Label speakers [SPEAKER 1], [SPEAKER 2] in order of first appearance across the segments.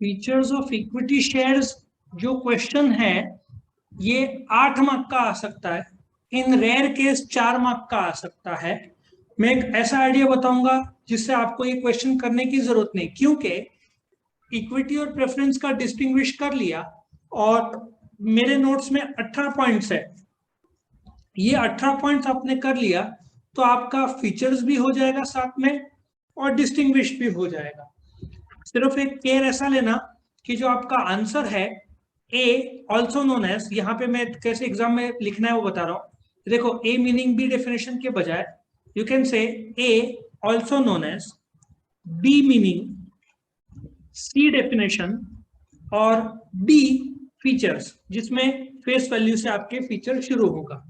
[SPEAKER 1] Features of equity shares जो question है ये 8 मार्क का आ सकता है, इन रेयर केस 4 मार्क का आ सकता है। मैं एक ऐसा आइडिया बताऊंगा जिससे आपको ये क्वेश्चन करने की जरूरत नहीं, क्योंकि इक्विटी और प्रेफरेंस का डिस्टिंग्विश कर लिया और मेरे नोट्स में 18 पॉइंट्स है। ये 18 पॉइंट्स आपने कर लिया तो आपका फीचर्स भी हो जाएगा साथ में और डिस्टिंग्विश भी हो जाएगा। सिर्फ एक केयर ऐसा लेना कि जो आपका आंसर है ए ऑल्सो नोन एज, यहाँ पे मैं कैसे एग्जाम में लिखना है वो बता रहा हूँ। देखो ए मीनिंग बी डेफिनेशन के बजाय you can say A also known as, B meaning, C definition और डी फीचर्स, जिसमें फेस वैल्यू से आपके फीचर शुरू होगा।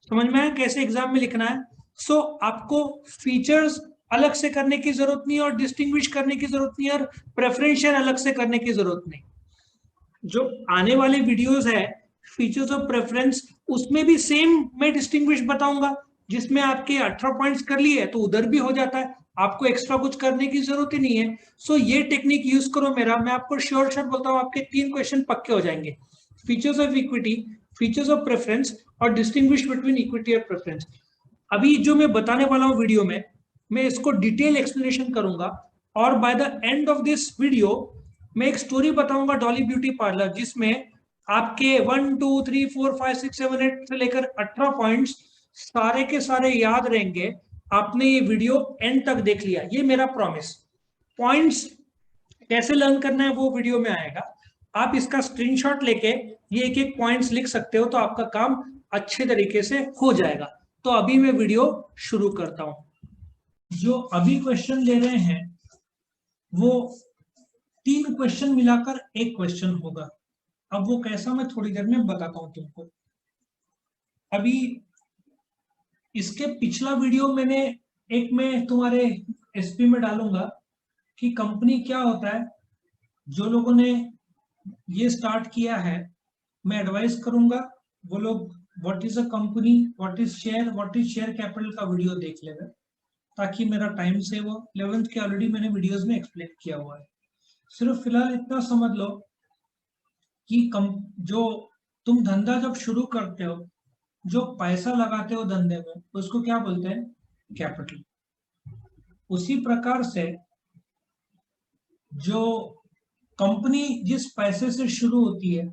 [SPEAKER 1] समझ में आया कैसे एग्जाम में लिखना है? सो आपको फीचर्स अलग से करने की जरूरत नहीं और डिस्टिंग्विश करने की जरूरत नहीं और प्रेफरेंशियल अलग से करने की जरूरत नहीं। जो आने वाले वीडियोस है फीचर्स ऑफ प्रेफरेंस, उसमें भी सेम मैं डिस्टिंग्विश बताऊंगा, जिसमें आपके 18 पॉइंट्स कर लिए तो उधर भी हो जाता है, आपको एक्स्ट्रा कुछ करने की जरूरत ही नहीं है। सो ये टेक्निक यूज करो मेरा, मैं आपको श्योर श्योर बोलता हूँ आपके 3 क्वेश्चन पक्के हो जाएंगे। Features of equity, features of preference और डिस्टिंग्विश बिटवीन इक्विटी और प्रेफरेंस। अभी जो मैं बताने वाला हूँ वीडियो में, मैं इसको डिटेल एक्सप्लेनेशन करूंगा और by the end of this video मैं एक स्टोरी बताऊंगा डॉली ब्यूटी पार्लर, जिसमें आपके 1 2 3 4 5 6 7 8 से लेकर 18 पॉइंट्स सारे के सारे याद रहेंगे। आपने ये वीडियो एंड तक देख लिया, ये मेरा प्रॉमिस। पॉइंट्स कैसे लर्न करना है वो वीडियो में आएगा, आप इसका स्क्रीनशॉट लेके ये एक एक पॉइंट्स लिख सकते हो तो आपका काम अच्छे तरीके से हो जाएगा। तो अभी मैं वीडियो शुरू करता हूं। जो अभी क्वेश्चन ले रहे हैं वो 3 क्वेश्चन मिलाकर एक क्वेश्चन होगा। अब वो कैसा मैं थोड़ी देर में बताता हूं तुमको। अभी इसके पिछला वीडियो मैंने एक में तुम्हारे एसपी में डालूंगा कि कंपनी क्या होता है। जो लोगों ने ये स्टार्ट किया है मैं एडवाइस करूंगा वो लोग what is a company, what is share capital का वीडियो देख लेगा, ताकि मेरा टाइम सेव हो। 11th के ऑलरेडी मैंने वीडियोस में एक्सप्लेन किया हुआ है। सिर्फ फिलहाल इतना समझ लो कि जो तुम धंधा जब शुरू करते हो, जो पैसा लगाते हो धंधे में, उसको क्या बोलते हैं? कैपिटल। उसी प्रकार से जो कंपनी जिस पैसे से शुरू होती है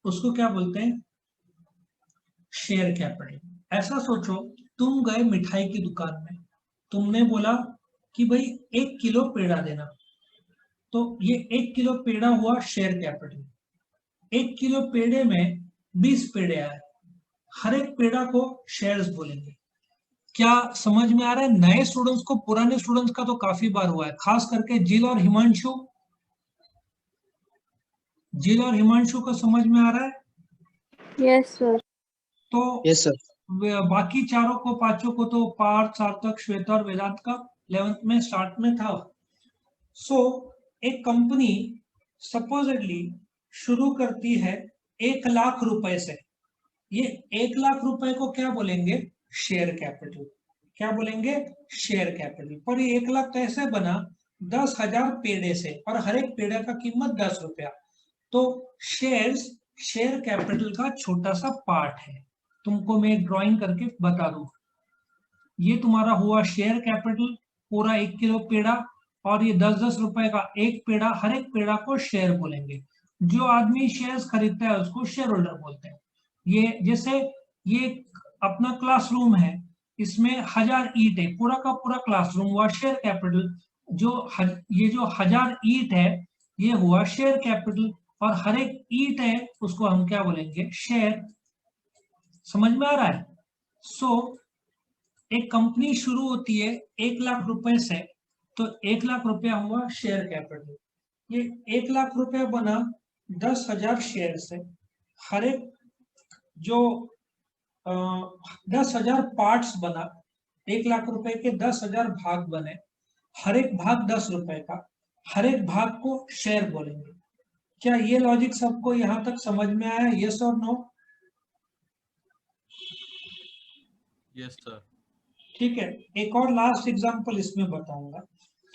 [SPEAKER 1] उसको क्या बोलते हैं? Share capital. ऐसा सोचो तुम गए मिठाई की दुकान में, तुमने बोला कि भाई 1 किलो पेड़ा देना, तो ये 1 किलो पेड़ा हुआ शेयर कैपिटल। 1 किलो पेड़े में 20 पेड़े आए, हर एक पेड़ा को शेयर्स बोलेंगे। क्या समझ में आ रहा है? नए स्टूडेंट्स को, पुराने स्टूडेंट्स का तो काफी बार हुआ है, खास करके जिल और हिमांशु। जिल और हिमांशु को समझ में आ रहा है?
[SPEAKER 2] Yes sir.
[SPEAKER 1] तो
[SPEAKER 3] यस सर।
[SPEAKER 1] बाकी चारों को, पांचों को तो पार्थ, सार्थक, श्वेता और वेदांत का 11th में स्टार्ट में था। सो एक कंपनी सपोजिटली शुरू करती है 1 लाख रुपए से। ये 1 लाख रुपए को क्या बोलेंगे? Share capital. क्या बोलेंगे? Share capital. पर ये 1 लाख कैसे बना? 10,000 पेड़े से, और हर एक पेड़े का कीमत 10 रुपया। तो शेयर्स शेयर कैपिटल का छोटा सा पार्ट है। तुमको मैं ड्राइंग करके बता दूं, ये तुम्हारा हुआ शेयर कैपिटल, पूरा 1 किलो पेड़ा, और ये 10-10 रुपए का एक पेड़ा, हर एक पेड़ा को शेयर बोलेंगे। जो आदमी शेयर्स खरीदता है उसको शेयर होल्डर बोलते हैं। ये जैसे ये अपना क्लासरूम है, इसमें 1000 ईंट है, पूरा का पूरा क्लासरूम हुआ शेयर कैपिटल। ये जो 1000 ईंट है ये हुआ शेयर कैपिटल, और हर एक ईंट है उसको हम क्या बोलेंगे? शेयर। समझ में आ रहा है? एक कंपनी शुरू होती है 1 लाख रुपए से, तो 1 लाख रुपया हुआ शेयर कैपिटल। ये 1 लाख रुपया बना 10,000 शेयर से। हर एक जो 10,000 पार्ट्स बना, 1 लाख रुपए के 10,000 भाग बने, हर एक भाग 10 रुपए का, हर एक भाग को शेयर बोलेंगे। क्या ये लॉजिक सबको यहां तक समझ में आया? यस और नो?
[SPEAKER 4] Yes sir.
[SPEAKER 1] ठीक है, एक और लास्ट एग्जांपल इसमें बताऊंगा।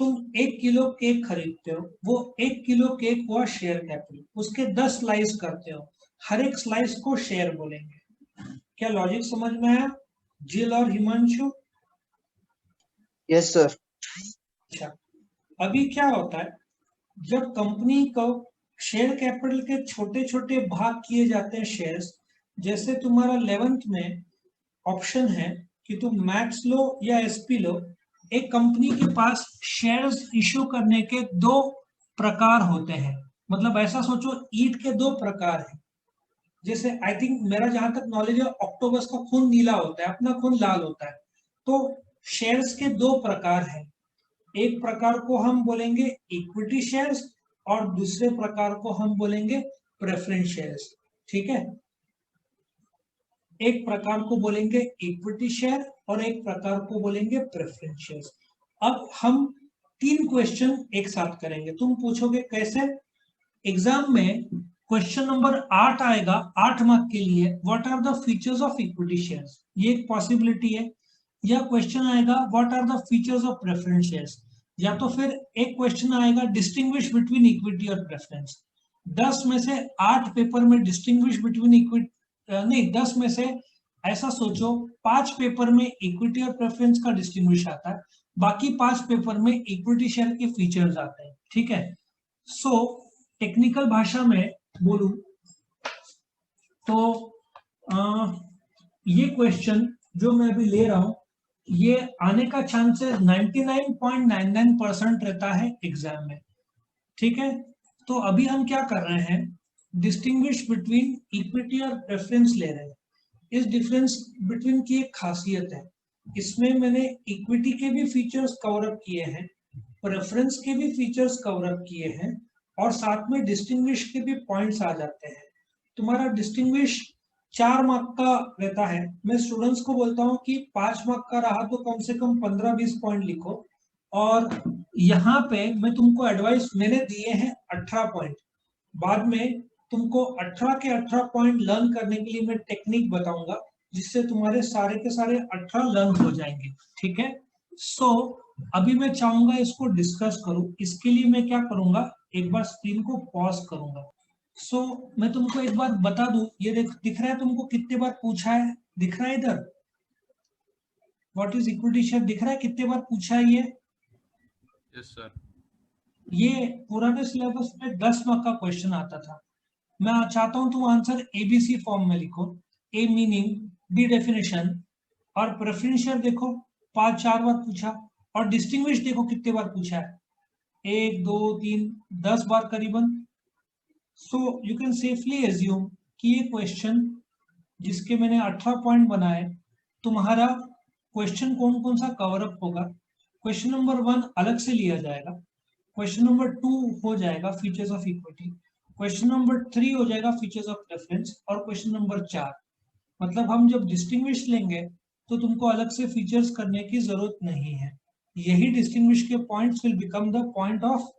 [SPEAKER 1] तुम 1 किलो केक खरीदते हो, वो 1 किलो केक हुआ शेयर कैपिटल, उसके 10 स्लाइस करते हो, हर एक स्लाइस को शेयर बोलेंगे। क्या लॉजिक समझ में आया जिल और हिमांशु?
[SPEAKER 3] Yes sir.
[SPEAKER 1] अच्छा, अभी क्या होता है, जब कंपनी को शेयर कैपिटल के छोटे छोटे भाग किए जाते हैं शेयर्स, जैसे तुम्हारा 11th में ऑप्शन है कि तुम मैक्स लो या एसपी लो, एक कंपनी के पास शेयर्स इश्यू करने के 2 प्रकार होते हैं। मतलब ऐसा सोचो, ईंट के 2 प्रकार हैं। जैसे आई थिंक मेरा जहां तक नॉलेज है, ऑक्टोपस का खून नीला होता है, अपना खून लाल होता है। तो शेयर्स के 2 प्रकार हैं। एक प्रकार को हम बोलेंगे इक्विटी शेयर्स और दूसरे प्रकार को हम बोलेंगे प्रेफरेंस शेयर्स। ठीक है, एक प्रकार को बोलेंगे इक्विटी शेयर और एक प्रकार को बोलेंगे प्रेफरेंस शेयर्स। अब हम 3 क्वेश्चन एक साथ करेंगे। तुम पूछोगे कैसे? एग्जाम में क्वेश्चन नंबर 8 आएगा 8 मार्क के लिए, what are the features of equity shares, ये एक पॉसिबिलिटी है। या क्वेश्चन आएगा what are the features of preference shares, या तो फिर एक क्वेश्चन आएगा डिस्टिंग्विश बिटवीन इक्विटी और प्रेफरेंस। 10 में से 8 पेपर में डिस्टिंग्विश बिटवीन इक्विटी नहीं, 10 में से ऐसा सोचो 5 पेपर में इक्विटी और प्रेफरेंस का डिस्टिंग्विश आता है, बाकी 5 पेपर में इक्विटी शेयर के फीचर्स आते हैं। ठीक है, सो टेक्निकल भाषा में बोलूं तो ये क्वेश्चन जो मैं अभी ले रहा हूं, ये आने का चांसेस 99.99% रहता है एग्जाम में। ठीक है, तो अभी हम क्या कर रहे हैं, डिस्टिंग्विश बिटवीन इक्विटी और प्रेफरेंस ले रहे हैं। इस डिफरेंस बिटवीन की एक खासियत है, इसमें मैंने इक्विटी के भी फीचर्स कवर अप किए हैं, प्रेफरेंस के भी फीचर्स कवर अप किए हैं, और साथ में डिस्टिंग्विश के भी पॉइंट्स आ जाते हैं। तुम्हारा डिस्टिंग्विश 4 मार्क का रहता है। मैं स्टूडेंट्स को बोलता हूं कि 5 मार्क का रहा तो कम से कम 15-20 पॉइंट लिखो, और यहाँ पे मैं तुमको एडवाइस मैंने दिए हैं 18 पॉइंट। बाद में तुमको 18 के 18 पॉइंट लर्न करने के लिए मैं टेक्निक बताऊंगा, जिससे तुम्हारे सारे के सारे 18 लर्न हो जाएंगे। ठीक है, सो अभी मैं चाहूंगा इसको डिस्कस करूं। इसके लिए मैं क्या करूंगा, एक बार स्क्रीन को पॉज करूंगा। सो मैं तुमको एक बार बता दूं, ये दिख रहा है तुमको कितने बार पूछा है, दिख रहा है इधर व्हाट इज इक्विटी शेयर, दिख रहा है कितने बार पूछा है ये?
[SPEAKER 4] Yes sir.
[SPEAKER 1] ये पुराने सिलेबस में 10 मार्क का क्वेश्चन आता था। मैं चाहता हूं तुम आंसर एबीसी फॉर्म में लिखो, ए मीनिंग, बी डेफिनेशन, और प्रेफरेंस शेयर देखो 5-4 बार पूछा, और डिस्टिंग्विश देखो कितने बार पूछा है, 1 2 3 10 बार करीबन। So you can safely assume कि ये क्वेश्चन जिसके मैंने 18 पॉइंट बनाए, तुम्हारा क्वेश्चन कौन कौन सा कवर अप होगा। क्वेश्चन नंबर 1 अलग से लिया जाएगा, क्वेश्चन नंबर 2 हो जाएगा features of equity, question number 3 हो जाएगा फीचर्स ऑफ प्रेफरेंस, और क्वेश्चन नंबर 4, मतलब हम जब डिस्टिंग्विश लेंगे तो तुमको अलग से फीचर्स करने की जरूरत नहीं है। यही डिस्टिंग्विश के points will become the point of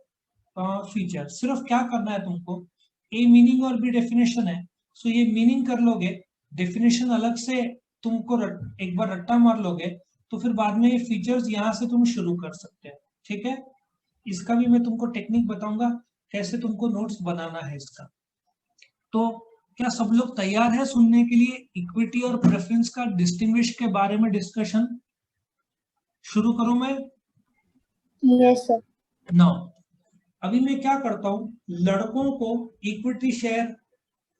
[SPEAKER 1] feature. सिर्फ क्या करना है तुमको, ए मीनिंग और बी डेफिनेशन है, सो ये मीनिंग कर लोगे, डेफिनेशन अलग से तुमको एक बार रट्टा मार लोगे, तो फिर बाद में ये फीचर्स यहाँ से तुम शुरू कर सकते हो। ठीक है, इसका भी मैं तुमको टेक्निक बताऊंगा कैसे तुमको नोट्स बनाना है इसका। तो क्या सब लोग तैयार है सुनने के लिए इक्विटी और प्रेफरेंस का डिस्टिंग्विश के बारे में डिस्कशन? शुरू करूं मैं?
[SPEAKER 2] Yes sir.
[SPEAKER 1] नो, अभी मैं क्या करता हूं, लड़कों को इक्विटी शेयर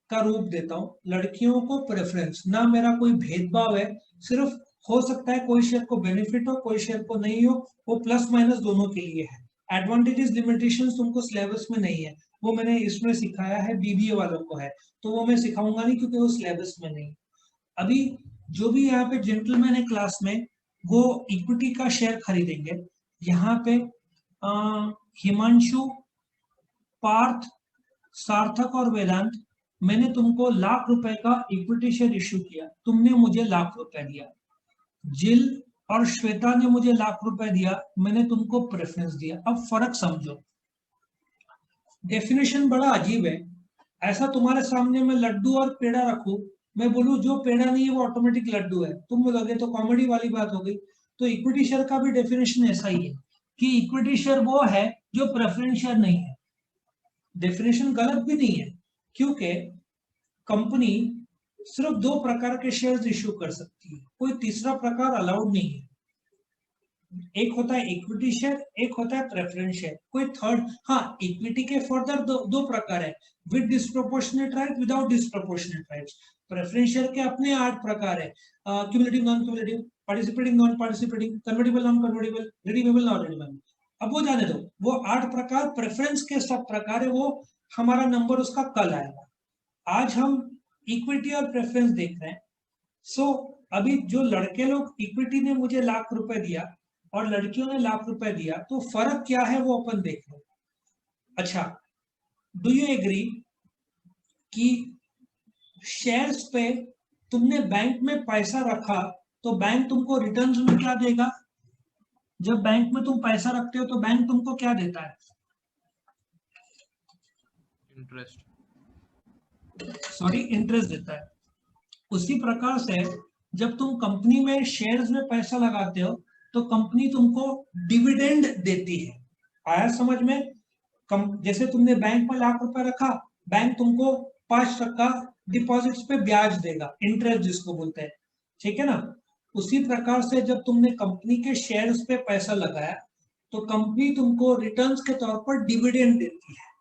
[SPEAKER 1] का रूप देता हूं, लड़कियों को प्रेफरेंस। ना मेरा कोई भेदभाव है, सिर्फ हो सकता है कोई शेयर को बेनिफिट हो, कोई शेयर को नहीं हो, वो प्लस माइनस दोनों के लिए है। एडवांटेजेस लिमिटेशंस तुमको सिलेबस में नहीं है, वो मैंने इसमें सिखाया है, बीबीए वालों को है, तो वो मैं सिखाऊंगा नहीं क्योंकि वो सिलेबस में नहीं। अभी जो भी यहाँ पे जेंटलमैन है क्लास में, वो इक्विटी का शेयर खरीदेंगे। यहाँ पे हिमांशु, पार्थ, सार्थक और वेदांत, मैंने तुमको ₹1,00,000 का इक्विटी शेयर इश्यू किया, तुमने मुझे ₹1,00,000 दिया। जिल और श्वेता ने मुझे ₹1,00,000 दिया, मैंने तुमको प्रेफरेंस दिया। अब फर्क समझो, डेफिनेशन बड़ा अजीब है। ऐसा तुम्हारे सामने मैं लड्डू और पेड़ा रखूं, मैं बोलूं जो पेड़ा नहीं है वो ऑटोमेटिक लड्डू है, तुम बोलोगे तो कॉमेडी वाली बात हो गई। तो इक्विटी शेयर का भी डेफिनेशन ऐसा ही है, कि इक्विटी शेयर वो है जो प्रेफरेंस शेयर नहीं है। डेफिनेशन गलत भी नहीं है, क्योंकि कंपनी सिर्फ 2 प्रकार के शेयर्स इश्यू कर सकती है, कोई तीसरा प्रकार अलाउड नहीं है। एक होता है इक्विटी शेयर, एक होता है प्रेफरेंस शेयर, कोई थर्ड। हाँ, इक्विटी के फर्दर दो प्रकार है, with disproportionate right, without disproportionate rights. Preference share के अपने 8 प्रकार है, cumulative, non cumulative, participating, non participating, convertible, non convertible, redeemable, non redeemable. अब वो जाने दो, वो 8 प्रकार प्रेफरेंस के सब प्रकार है, वो हमारा नंबर उसका कल आएगा। आज हम इक्विटी और प्रेफरेंस देख रहे हैं। सो अभी जो लड़के लोग, इक्विटी ने मुझे लाख रुपए दिया और लड़कियों ने लाख रुपए दिया, तो फर्क क्या है वो अपन देख रहे हैं। अच्छा, डू यू एग्री कि शेयर्स पे तुमने बैंक में पैसा रखा तो बैंक तुमको रिटर्न्स में क्या देगा? जब बैंक में तुम पैसा रखते हो तो बैंक तुमको क्या देता है?
[SPEAKER 4] इंटरेस्ट।
[SPEAKER 1] सॉरी, इंटरेस्ट देता है। उसी प्रकार से जब तुम कंपनी में शेयर्स में पैसा लगाते हो तो कंपनी तुमको डिविडेंड देती है। आया समझ में? जैसे तुमने बैंक में लाख रुपए रखा, बैंक तुमको 5% डिपॉजिट्स पे ब्याज देगा, इंटरेस्ट जिसको बोलते हैं, ठीक है ना? उसी प्रकार से जब तुमने कंपनी के शेयर्स पे पैसा लगाया तो कंपनी तुमको रिटर्न्स के तौर पर डिविडेंड देती है।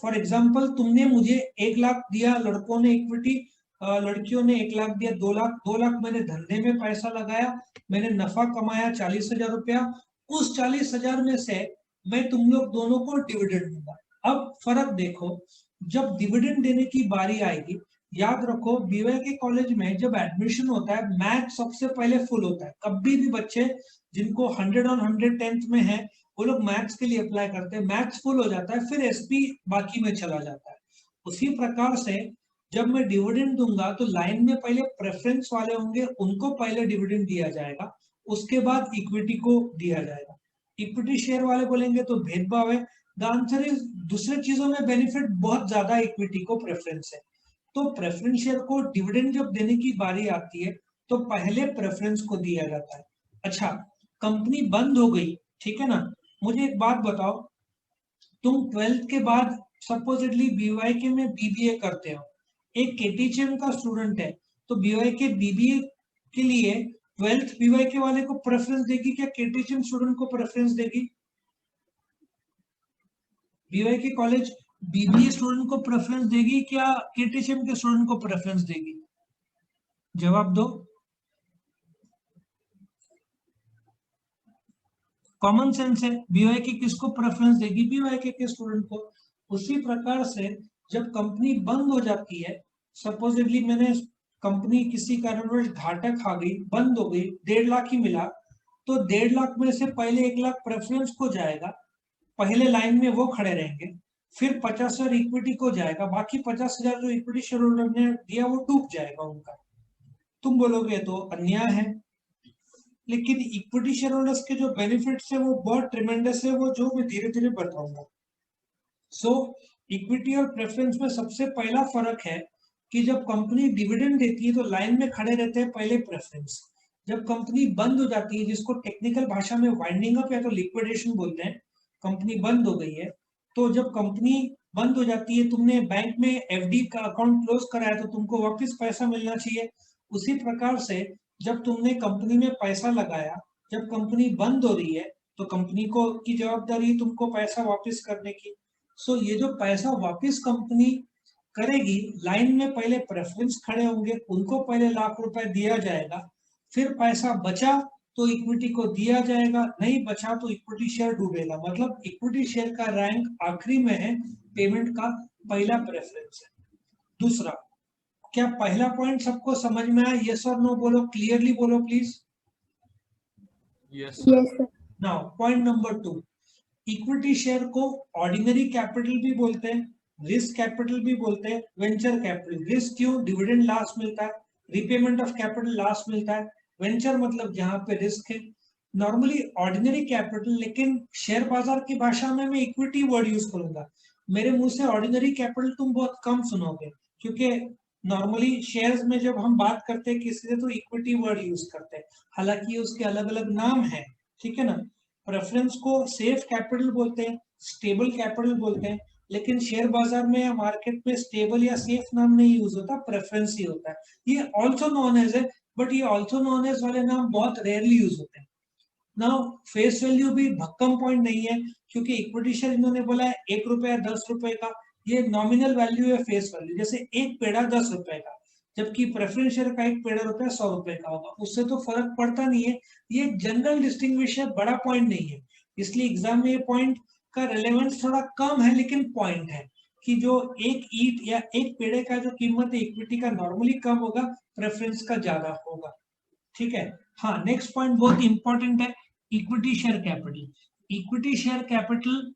[SPEAKER 1] फॉर एग्जाम्पल, तुमने मुझे 1 लाख दिया, लड़कों ने इक्विटी, लड़कियों ने 1 लाख दिया, 2 लाख, 2 लाख मैंने धंधे में पैसा लगाया, मैंने नफा कमाया 40,000 रुपया। उस 40,000 में से मैं तुम लोग दोनों को डिविडेंड दूंगा। अब फर्क देखो, जब डिविडेंड देने की बारी आएगी, याद रखो बीवाई के कॉलेज में जब एडमिशन होता है, मैथ सबसे पहले फुल होता है। कभी भी बच्चे जिनको 100 और 110th में है, वो लोग मैथ्स के लिए अप्लाई करते हैं, मैथ्स फुल हो जाता है, फिर एसपी बाकी में चला जाता है। उसी प्रकार से जब मैं डिविडेंड दूंगा तो लाइन में पहले प्रेफरेंस वाले होंगे, उनको पहले डिविडेंड दिया जाएगा, उसके बाद इक्विटी को दिया जाएगा। इक्विटी शेयर वाले बोलेंगे तो भेदभाव है। द आंसर इज, दूसरे चीजों में बेनिफिट बहुत ज्यादा इक्विटी को प्रेफरेंस है। तो प्रेफरेंस शेयर को डिविडेंड जब देने की बारी आती है तो पहले प्रेफरेंस को दिया जाता है। अच्छा, कंपनी बंद हो गई, ठीक है ना? मुझे एक बात बताओ, तुम 12th के बाद सपोजिटली बीवाईके में बीबीए करते हो, एक केटीएचएम का स्टूडेंट है, तो बीवाईके बीबीए के लिए 12th बीवाईके वाले को प्रेफरेंस देगी क्या केटीएचएम स्टूडेंट को प्रेफरेंस देगी? बीवाईके कॉलेज बीबीए स्टूडेंट को प्रेफरेंस देगी क्या केटीएचएम के स्टूडेंट को प्रेफरेंस देगी? जवाब दो। कॉमन सेंस है, बीवाईके किसको प्रेफरेंस देगी? बीवाईके के स्टूडेंट को। उसी प्रकार से जब कंपनी बंद हो जाती है, सपोजिटली मैंने कंपनी किसी कारणवश घाटा खा गई, बंद हो गई, 1.5 लाख ही मिला, तो 1.5 लाख में से पहले 1 लाख प्रेफरेंस को जाएगा, पहले लाइन में वो खड़े रहेंगे, फिर 50,000 इक्विटी को जाएगा, बाकी 50,000 जो इक्विटी शेयर होल्डर ने दिया वो डूब जाएगा उनका। तुम बोलोगे तो अन्याय है, लेकिन इक्विटी शेयर होल्डर्स के जो बेनिफिट्स है वो बहुत ट्रिमेंडस है, वो जो मैं धीरे धीरे बताऊंगा। सो इक्विटी और प्रेफरेंस में सबसे पहला फर्क है कि जब कंपनी डिविडेंड देती है तो लाइन में खड़े रहते हैं पहले प्रेफरेंस। जब कंपनी बंद हो जाती है, जिसको टेक्निकल भाषा में वाइंडिंग अप या तो लिक्विडेशन बोलते हैं, कंपनी बंद हो गई है, तो जब कंपनी बंद हो जाती है, तुमने बैंक में एफडी का अकाउंट क्लोज कराया तो तुमको वापस पैसा मिलना चाहिए। उसी प्रकार से जब तुमने कंपनी में पैसा लगाया, जब कंपनी बंद हो रही है तो कंपनी को की जवाबदारी है तुमको पैसा वापस करने की। सो ये जो पैसा वापस कंपनी करेगी, लाइन में पहले प्रेफरेंस खड़े होंगे, उनको पहले लाख रुपए दिया जाएगा, फिर पैसा बचा तो इक्विटी को दिया जाएगा, नहीं बचा तो इक्विटी शेयर डूबेगा। मतलब इक्विटी शेयर का रैंक आखिरी में है, पेमेंट का पहला प्रेफरेंस है। दूसरा, क्या पहला पॉइंट सबको समझ में आया? यस और नो बोलो, क्लियरली बोलो please.
[SPEAKER 4] Yes
[SPEAKER 2] Yes, sir.
[SPEAKER 1] Now point number 2, equity share को ऑर्डिनरी कैपिटल भी बोलते हैं, रिस्क कैपिटल भी बोलते हैं, वेंचर कैपिटल। रिस्क क्यों? डिविडेंड लास्ट मिलता है, रिपेमेंट ऑफ कैपिटल लास्ट मिलता है। वेंचर मतलब जहां पे रिस्क है। नॉर्मली ऑर्डिनरी कैपिटल, लेकिन शेयर बाजार की भाषा में मैं इक्विटी वर्ड यूज करूंगा। मेरे मुंह से ऑर्डिनरी कैपिटल तुम बहुत कम सुनोगे, क्योंकि नॉर्मली शेयर्स में जब हम बात करते हैं किसी से तो इक्विटी वर्ड यूज करते हैं, हालांकि उसके अलग अलग नाम है, ठीक है ना? प्रेफरेंस को सेफ कैपिटल बोलते हैं, स्टेबल कैपिटल बोलते हैं, लेकिन शेयर बाजार में या मार्केट में स्टेबल या सेफ नाम नहीं यूज होता, प्रेफरेंस ही होता है। ये ऑल्सो नोन एज है, बट ये ऑल्सो नोन एज वाले नाम बहुत रेयरली यूज होते हैं। नाउ फेस वैल्यू भी भक्कम पॉइंट नहीं है, क्योंकि इक्विटी शेयर इन्होंने बोला है 1 रुपया 10 रुपए का, ये नॉमिनल वैल्यू है फेस वैल्यू, जैसे एक पेड़ा 10 रुपए का, जबकि प्रेफरेंस शेयर का एक पेड़ा रुपया 100 रुपए का होगा, उससे तो फर्क पड़ता नहीं है। ये जनरल डिस्टिंग्विश है, बड़ा पॉइंट नहीं है, इसलिए एग्जाम में ये पॉइंट का रेलेवेंस थोड़ा कम है, लेकिन पॉइंट है कि जो एक ईट या एक पेड़े का जो कीमत है इक्विटी का नॉर्मली कम होगा, प्रेफरेंस का ज्यादा होगा। ठीक है। हाँ, नेक्स्ट पॉइंट बहुत इंपॉर्टेंट है, equity share capital. Equity share capital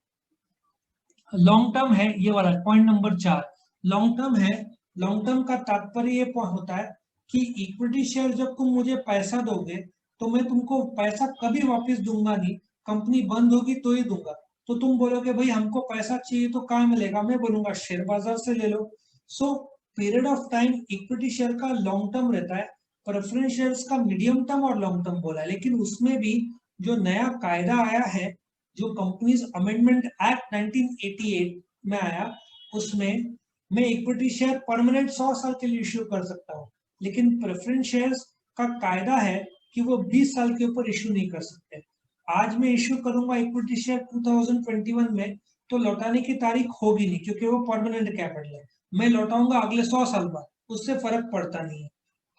[SPEAKER 1] long term है, ये वाला पॉइंट नंबर 4 लॉन्ग टर्म है। लॉन्ग टर्म का तात्पर्य ये होता है कि इक्विटी शेयर जब तुम मुझे पैसा दोगे तो मैं तुमको पैसा कभी वापस दूंगा नहीं, कंपनी बंद होगी तो ही दूंगा। तो तुम बोलोगे भाई हमको पैसा चाहिए तो कहाँ मिलेगा, मैं बोलूंगा शेयर बाजार से ले लो। So period of time equity share का लॉन्ग टर्म रहता है, प्रेफरेंस शेयर्स का मीडियम टर्म और लॉन्ग टर्म बोला है। लेकिन उसमें भी जो नया कायदा आया है, जो कंपनीज अमेंडमेंट एक्ट 1988 में आया, उसमें मैं इक्विटी शेयर परमानेंट 100 साल के लिए इश्यू कर सकता हूँ, लेकिन प्रेफरेंस शेयर्स का कायदा है कि वो 20 साल के ऊपर इश्यू नहीं कर सकते। आज मैं इश्यू करूंगा इक्विटी शेयर 2021 में, तो लौटाने की तारीख होगी नहीं, क्योंकि वो परमानेंट कैपिटल है। मैं लौटाऊंगा अगले 100 साल बाद, उससे फर्क पड़ता नहीं है।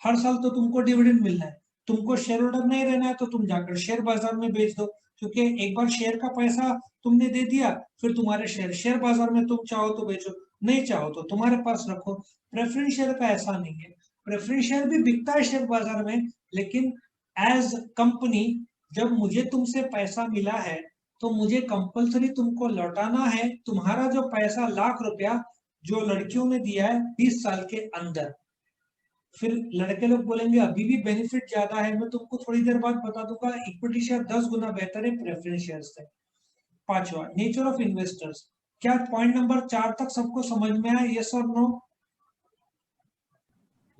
[SPEAKER 1] हर साल तो तुमको डिविडेंड मिलना है, तुमको शेयर होल्डर नहीं रहना है तो तुम जाकर शेयर बाजार में बेच दो, क्योंकि एक बार शेयर का पैसा तुमने दे दिया, फिर तुम्हारे शेयर बाजार में तुम चाहो तो बेचो, नहीं चाहो तो तुम्हारे पास रखो। प्रेफरेंस शेयर का ऐसा नहीं है, प्रेफरेंस शेयर भी बिकता है शेयर बाजार में, लेकिन एज कंपनी जब मुझे तुमसे पैसा मिला है तो मुझे कंपलसरी तुमको लौटाना है तुम्हारा जो पैसा, लाख रुपया जो लड़कियों ने दिया है 20 साल के अंदर। फिर लड़के लोग बोलेंगे अभी भी बेनिफिट ज्यादा है, मैं तुमको थोड़ी देर बाद बता दूंगा, इक्विटी शेयर 10 गुना बेहतर है प्रेफरेंस शेयर से। पांचवा, नेचर ऑफ इन्वेस्टर्स। क्या पॉइंट नंबर 4 तक सबको समझ में आया, यस और नो?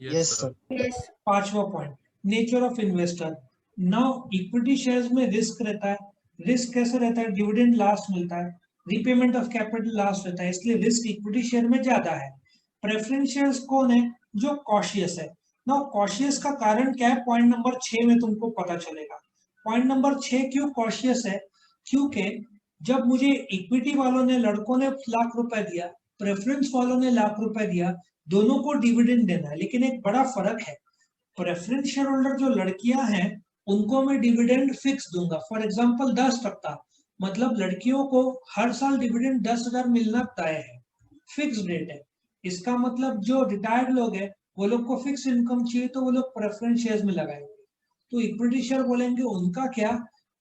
[SPEAKER 3] Yes, sir.
[SPEAKER 2] Yes.
[SPEAKER 1] पांचवा point, nature of investor. Now equity shares में रिस्क रहता है। रिस्क कैसे रहता है? डिविडेंड लास्ट मिलता है, रीपेमेंट ऑफ कैपिटल लास्ट रहता है, इसलिए रिस्क इक्विटी शेयर में ज्यादा है। प्रेफरेंस शेयर्स कौन है? जो कॉशियस है। नाउ कॉशियस का कारण क्या है, पॉइंट नंबर 6 में तुमको पता चलेगा। पॉइंट नंबर 6 क्यों कॉशियस है? क्योंकि जब मुझे इक्विटी वालों ने, लड़कों ने लाख रुपए दिया, प्रेफरेंस वालों ने लाख रुपए दिया, दोनों को डिविडेंड देना है, लेकिन एक बड़ा फर्क है। प्रेफरेंस शेयर होल्डर जो लड़कियां हैं उनको मैं डिविडेंड फिक्स दूंगा, फॉर एग्जांपल 10%, मतलब लड़कियों को हर साल डिविडेंड 10,000 मिलना तय है, फिक्स रेट है। इसका मतलब जो रिटायर्ड लोग हैं वो लोग को फिक्स इनकम चाहिए तो वो लोग प्रेफरेंस शेयर्स में लगाएंगे। तो इक्विटी शेयर बोलेंगे उनका क्या,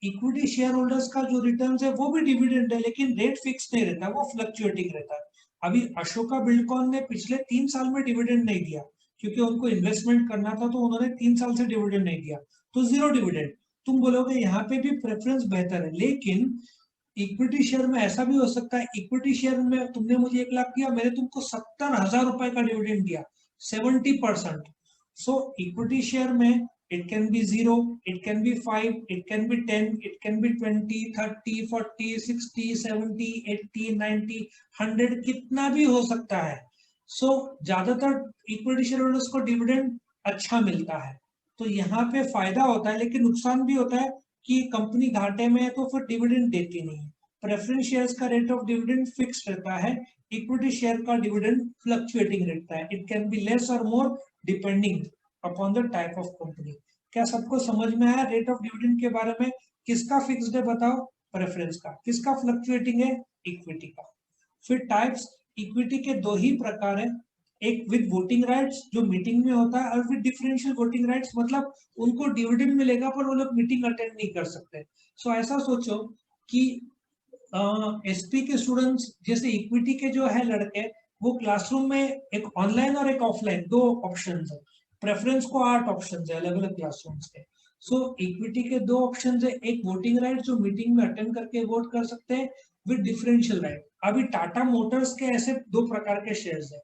[SPEAKER 1] इक्विटी शेयर होल्डर्स का जो रिटर्न है वो भी डिविडेंड है, लेकिन रेट फिक्स नहीं रहता, वो फ्लक्चुएटिंग रहता है। अभी अशोका बिल्डकॉन ने पिछले 3 साल में डिविडेंड नहीं दिया, क्योंकि उनको इन्वेस्टमेंट करना था, तो उन्होंने 3 साल से डिविडेंड नहीं दिया, तो 0 डिविडेंड। तुम बोलोगे यहाँ पे भी प्रेफरेंस बेहतर है, लेकिन इक्विटी शेयर में ऐसा भी हो सकता है, इक्विटी शेयर में तुमने मुझे 1 लाख दिया, मैंने तुमको 70,000 रुपए का डिविडेंड दिया, 70%। सो इक्विटी शेयर में it can be 0, it can be 5, it can be 10, it can be 20, 30, 40, 60, 70, 80, 90, 100, कितना भी हो सकता है। सो ज्यादातर इक्विटी शेयर होल्डर्स को डिविडेंड अच्छा मिलता है, तो यहाँ पे फायदा होता है, लेकिन नुकसान भी होता है कि कंपनी घाटे में है तो फिर डिविडेंड देती नहीं है। प्रेफरेंस शेयर्स का रेट ऑफ डिविडेंड फिक्स रहता है, इक्विटी शेयर का डिविडेंड फ्लक्चुएटिंग रहता है, इट कैन बी लेस और more depending upon the type of company. क्या सबको समझ में आया रेट ऑफ डिविडेंड के बारे में? किसका फिक्स्ड है बताओ? प्रेफरेंस का। किसका फ्लक्चुएटिंग है? इक्विटी का। फिर टाइप्स, इक्विटी के 2 ही प्रकार है, एक विद वोटिंग राइट्स जो मीटिंग में होता है, और विद डिफरेंशियल वोटिंग राइट्स, मतलब उनको डिविडेंड मिलेगा पर वो लोग मीटिंग अटेंड नहीं कर सकते। सो ऐसा सोचो कि एसपी के स्टूडेंट्स, जैसे इक्विटी के जो है लड़के, वो क्लासरूम में एक ऑनलाइन और एक ऑफलाइन 2 ऑप्शन है, प्रेफरेंस को 8 ऑप्शन है अलग अलग क्लासरूम्स के। सो इक्विटी के 2 ऑप्शन है, एक वोटिंग राइट जो मीटिंग में अटेंड करके वोट कर सकते हैं, विद डिफरेंशियल राइट। अभी टाटा मोटर्स के ऐसे 2 प्रकार के शेयर्स है।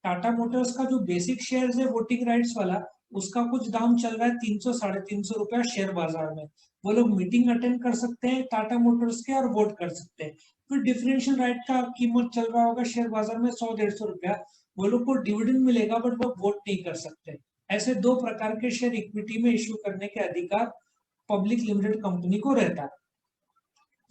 [SPEAKER 1] टाटा मोटर्स का जो बेसिक शेयर्स है वोटिंग राइट्स वाला, उसका कुछ दाम चल रहा है 300 350 रुपया शेयर बाजार में, वो लोग मीटिंग अटेंड कर सकते हैं टाटा मोटर्स के और वोट कर सकते हैं। फिर डिफरेंशियल राइट का कीमत चल रहा होगा शेयर बाजार में 100-150 रुपया, वो लोग को डिविडेंड मिलेगा बट वो वोट नहीं कर सकते। ऐसे दो प्रकार के शेयर इक्विटी में इश्यू करने के अधिकार पब्लिक लिमिटेड कंपनी को रहता है।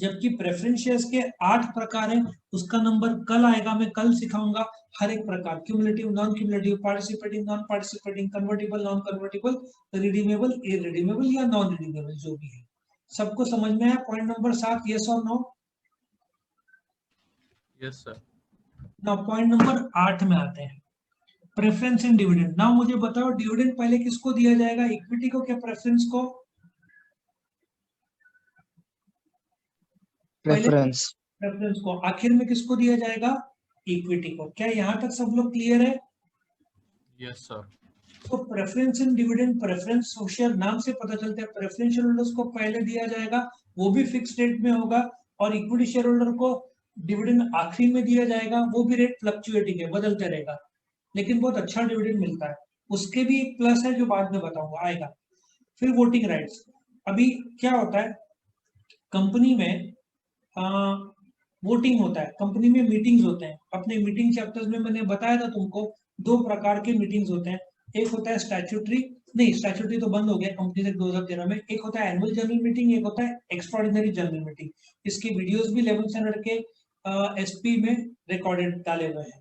[SPEAKER 1] जबकि प्रेफरेंस शेयर्स के 8 प्रकार हैं, उसका नंबर कल आएगा, मैं कल सिखाऊंगा हर एक प्रकार, cumulative, non cumulative, participating, non participating, convertible, non convertible, redeemable, irredeemable या नॉन रिडीमेबल, जो भी है। सबको समझ में आया पॉइंट नंबर 7? यस और no?
[SPEAKER 4] Yes sir.
[SPEAKER 1] Now point number 8 में आते हैं, प्रेफरेंस इन डिविडेंड। नाउ मुझे बताओ डिविडेंड पहले किसको दिया जाएगा, इक्विटी को क्या प्रेफरेंस को?
[SPEAKER 3] प्रेफरेंस।
[SPEAKER 1] प्रेफरेंस को। आखिर में किसको दिया जाएगा, इक्विटी को। क्या यहाँ तक सब लोग क्लियर है?
[SPEAKER 4] Yes sir.
[SPEAKER 1] तो preference in dividend, preference share नाम से पता चलता है प्रेफरेंशियल होल्डर्स को पहले दिया जाएगा, वो भी फिक्स रेट में होगा, और इक्विटी शेयर होल्डर को डिविडेंड आखिरी में दिया जाएगा, वो भी रेट फ्लक्चुएटिंग है, बदलते रहेगा, लेकिन बहुत अच्छा डिविडेंड मिलता है। उसके भी एक प्लस है जो बाद में बताऊंगा, आएगा। फिर वोटिंग राइट्स। अभी क्या होता है कंपनी में, वोटिंग होता है, कंपनी में मीटिंग्स होते हैं। अपने मीटिंग चैप्टर्स में मैंने बताया था तुमको, दो प्रकार के मीटिंग्स होते हैं। एक होता है स्टैट्यूटरी, नहीं स्टैट्यूटरी तो बंद हो गया कंपनी से 2013 में। एक होता है एनुअल जनरल मीटिंग, एक होता है एक्स्ट्राऑर्डिनरी जनरल मीटिंग। इसकी वीडियोस भी 11th स्टैंडर्ड के एसपी में रिकॉर्डेड डाले हुए हैं।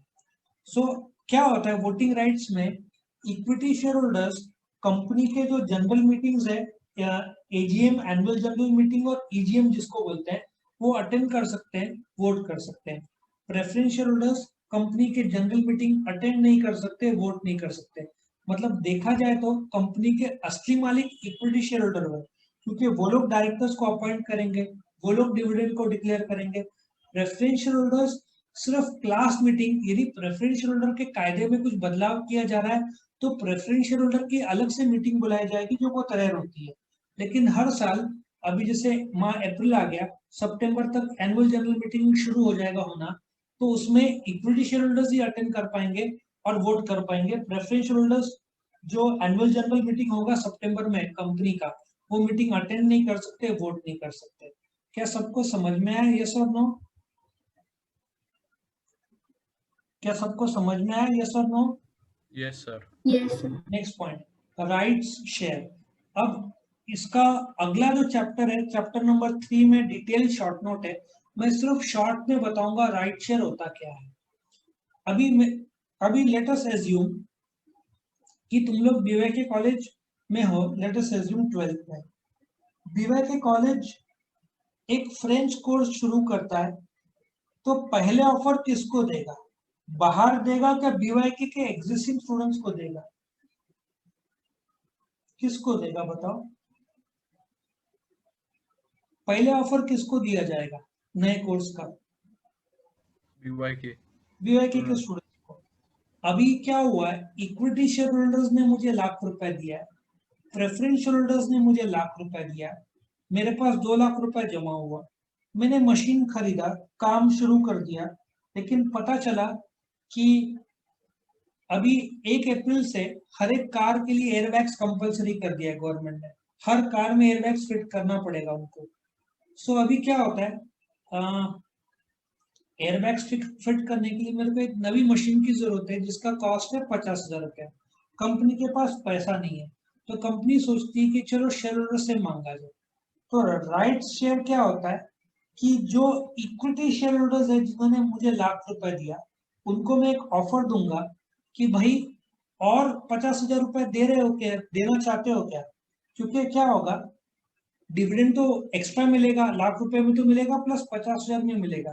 [SPEAKER 1] सो क्या होता है वोटिंग राइट्स में, इक्विटी शेयर होल्डर्स कंपनी के जो जनरल मीटिंग्स है, एजीएम एनुअल जनरल मीटिंग और ईजीएम जिसको बोलते हैं, वो अटेंड कर सकते हैं, वोट कर सकते हैं। प्रेफरेंस शेयर होल्डर्स कंपनी के जनरल मीटिंग अटेंड नहीं कर सकते, वोट नहीं कर सकते। मतलब देखा जाए तो कंपनी के असली मालिक इक्विटी शेयर होल्डर हुए, क्योंकि वो लोग डायरेक्टर्स को अपॉइंट करेंगे, वो लोग डिविडेंड को डिक्लेयर करेंगे। प्रेफरेंस शेयर होल्डर्स सिर्फ क्लास मीटिंग, यदि प्रेफरेंस शेयर होल्डर के कायदे में कुछ बदलाव किया जा रहा है तो प्रेफरेंस शेयर होल्डर की अलग से मीटिंग बुलाई जाएगी जो बहुत रेयर होती है। लेकिन हर साल, अभी जैसे माह अप्रैल आ गया, सितंबर तक एनुअल जनरल मीटिंग शुरू हो जाएगा होना, तो उसमें इक्विटी शेयर होल्डर्स ही अटेंड कर पाएंगे और वोट कर पाएंगे। प्रेफरेंस शेयर होल्डर्स जो एनुअल जनरल मीटिंग होगा सितंबर में कंपनी का, वो मीटिंग अटेंड नहीं कर सकते, वोट नहीं कर सकते। क्या सबको समझ में आया, यस और नो? क्या सबको समझ में आया, यस और no?
[SPEAKER 4] Yes sir.
[SPEAKER 2] Yes, sir.
[SPEAKER 1] Next point, rights share. अब इसका अगला जो चैप्टर है, चैप्टर नंबर 3 में डिटेल शॉर्ट नोट है, मैं सिर्फ शॉर्ट में बताऊंगा राइट शेयर होता क्या है। अभी लेट अस एज्यूम कि तुम लोग बीवाईके कॉलेज में हो, लेट अस एज्यूम 12th में। बीवाईके कॉलेज एक फ्रेंच कोर्स शुरू करता है, तो पहले ऑफर किसको देगा, बाहर देगा क्या बीवाईके के एग्जिस्टिंग स्टूडेंट्स को देगा? किसको देगा बताओ? पहले ऑफर किसको दिया जाएगा नए कोर्स का?
[SPEAKER 4] बीवाईके
[SPEAKER 1] बीवाईके के स्टूडेंट्स को। अभी क्या हुआ है, इक्विटी शेयर होल्डर्स ने मुझे लाख रुपए दिया है, प्रेफरेंस शेयर होल्डर्स ने मुझे लाख रुपए दिया, मेरे पास 2 लाख रुपए जमा हुआ, मैंने मशीन खरीदा, काम शुरू कर दिया, लेकिन पता चला कि अभी 1 अप्रैल से हर एक कार के लिए एयरबैग्स कंपलसरी कर दिया है गवर्नमेंट ने, हर कार में एयरबैग्स फिट करना पड़ेगा उनको। सो अभी क्या होता है, एयरबैग्स फिट करने के लिए मेरे को एक नवी मशीन की जरूरत है जिसका कॉस्ट है 50,000 रुपया। कंपनी के पास पैसा नहीं है, तो कंपनी सोचती है कि चलो शेयर होल्डर से मांगा जाए। तो राइट शेयर क्या होता है कि जो इक्विटी शेयर होल्डर्स है जिन्होंने मुझे लाख रुपए दिया, उनको मैं एक ऑफर दूंगा कि भाई और 50,000 रुपए दे रहे हो क्या, देना चाहते हो क्या? क्योंकि क्या होगा, डिविडेंड तो एक्स्ट्रा मिलेगा, लाख रुपए में तो मिलेगा प्लस 50,000 में मिलेगा।